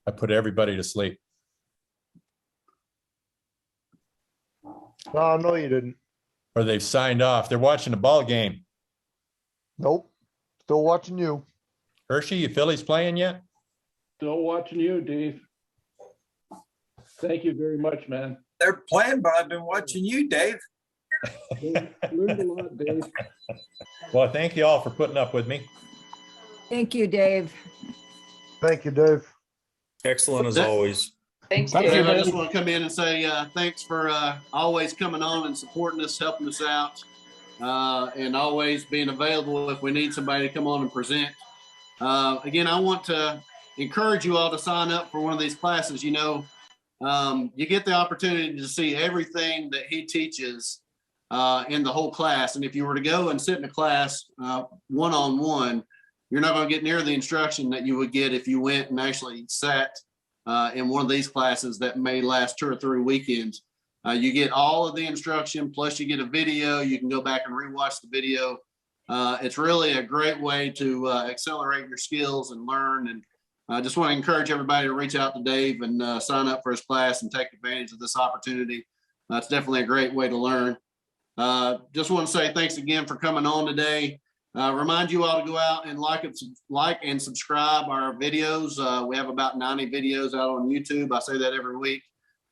I put everybody to sleep. No, you didn't. Or they've signed off. They're watching the ball game. Nope. Still watching you. Hershey, you Phillies playing yet? Still watching you, Dave. Thank you very much, man. They're playing, but I've been watching you, Dave. Learned a lot, Dave. Well, thank you all for putting up with me. Thank you, Dave. Thank you, Dave. Excellent as always. Thanks, Thank Dave, Dave. I just want to come in and say thanks for always coming on and supporting us, helping us out, and always being available if we need somebody to come on and present. Again, I want to encourage you all to sign up for one of these classes. You know, you get the opportunity to see everything that he teaches in the whole class. And if you were to go and sit in a class one-on-one, you're not going to get near the instruction that you would get if you went and actually sat in one of these classes that may last 2 or 3 weekends. You get all of the instruction, plus you get a video. You can go back and rewatch the video. It's really a great way to accelerate your skills and learn. And I just want to encourage everybody to reach out to Dave and sign up for his class and take advantage of this opportunity. It's definitely a great way to learn. Just want to say thanks again for coming on today. Remind you all to go out and like and subscribe our videos. We have about 90 videos out on YouTube. I say that every week,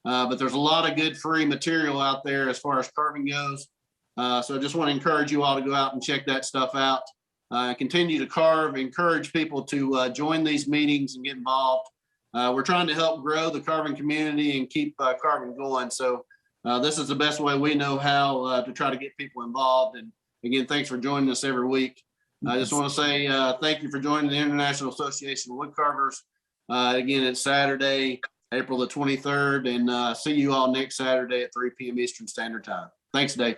but there's a lot of good free material out there as far as carving goes. So I just want to encourage you all to go out and check that stuff out. Continue to carve, encourage people to join these meetings and get involved. We're trying to help grow the carving community and keep carving going. So this is the best way we know how to try to get people involved. And again, thanks for joining us every week. I just want to say thank you for joining the International Association of Woodcarvers. Again, it's Saturday, April the 23rd, and see you all next Saturday at 3 p.m. Eastern Standard Time. Thanks, Dave.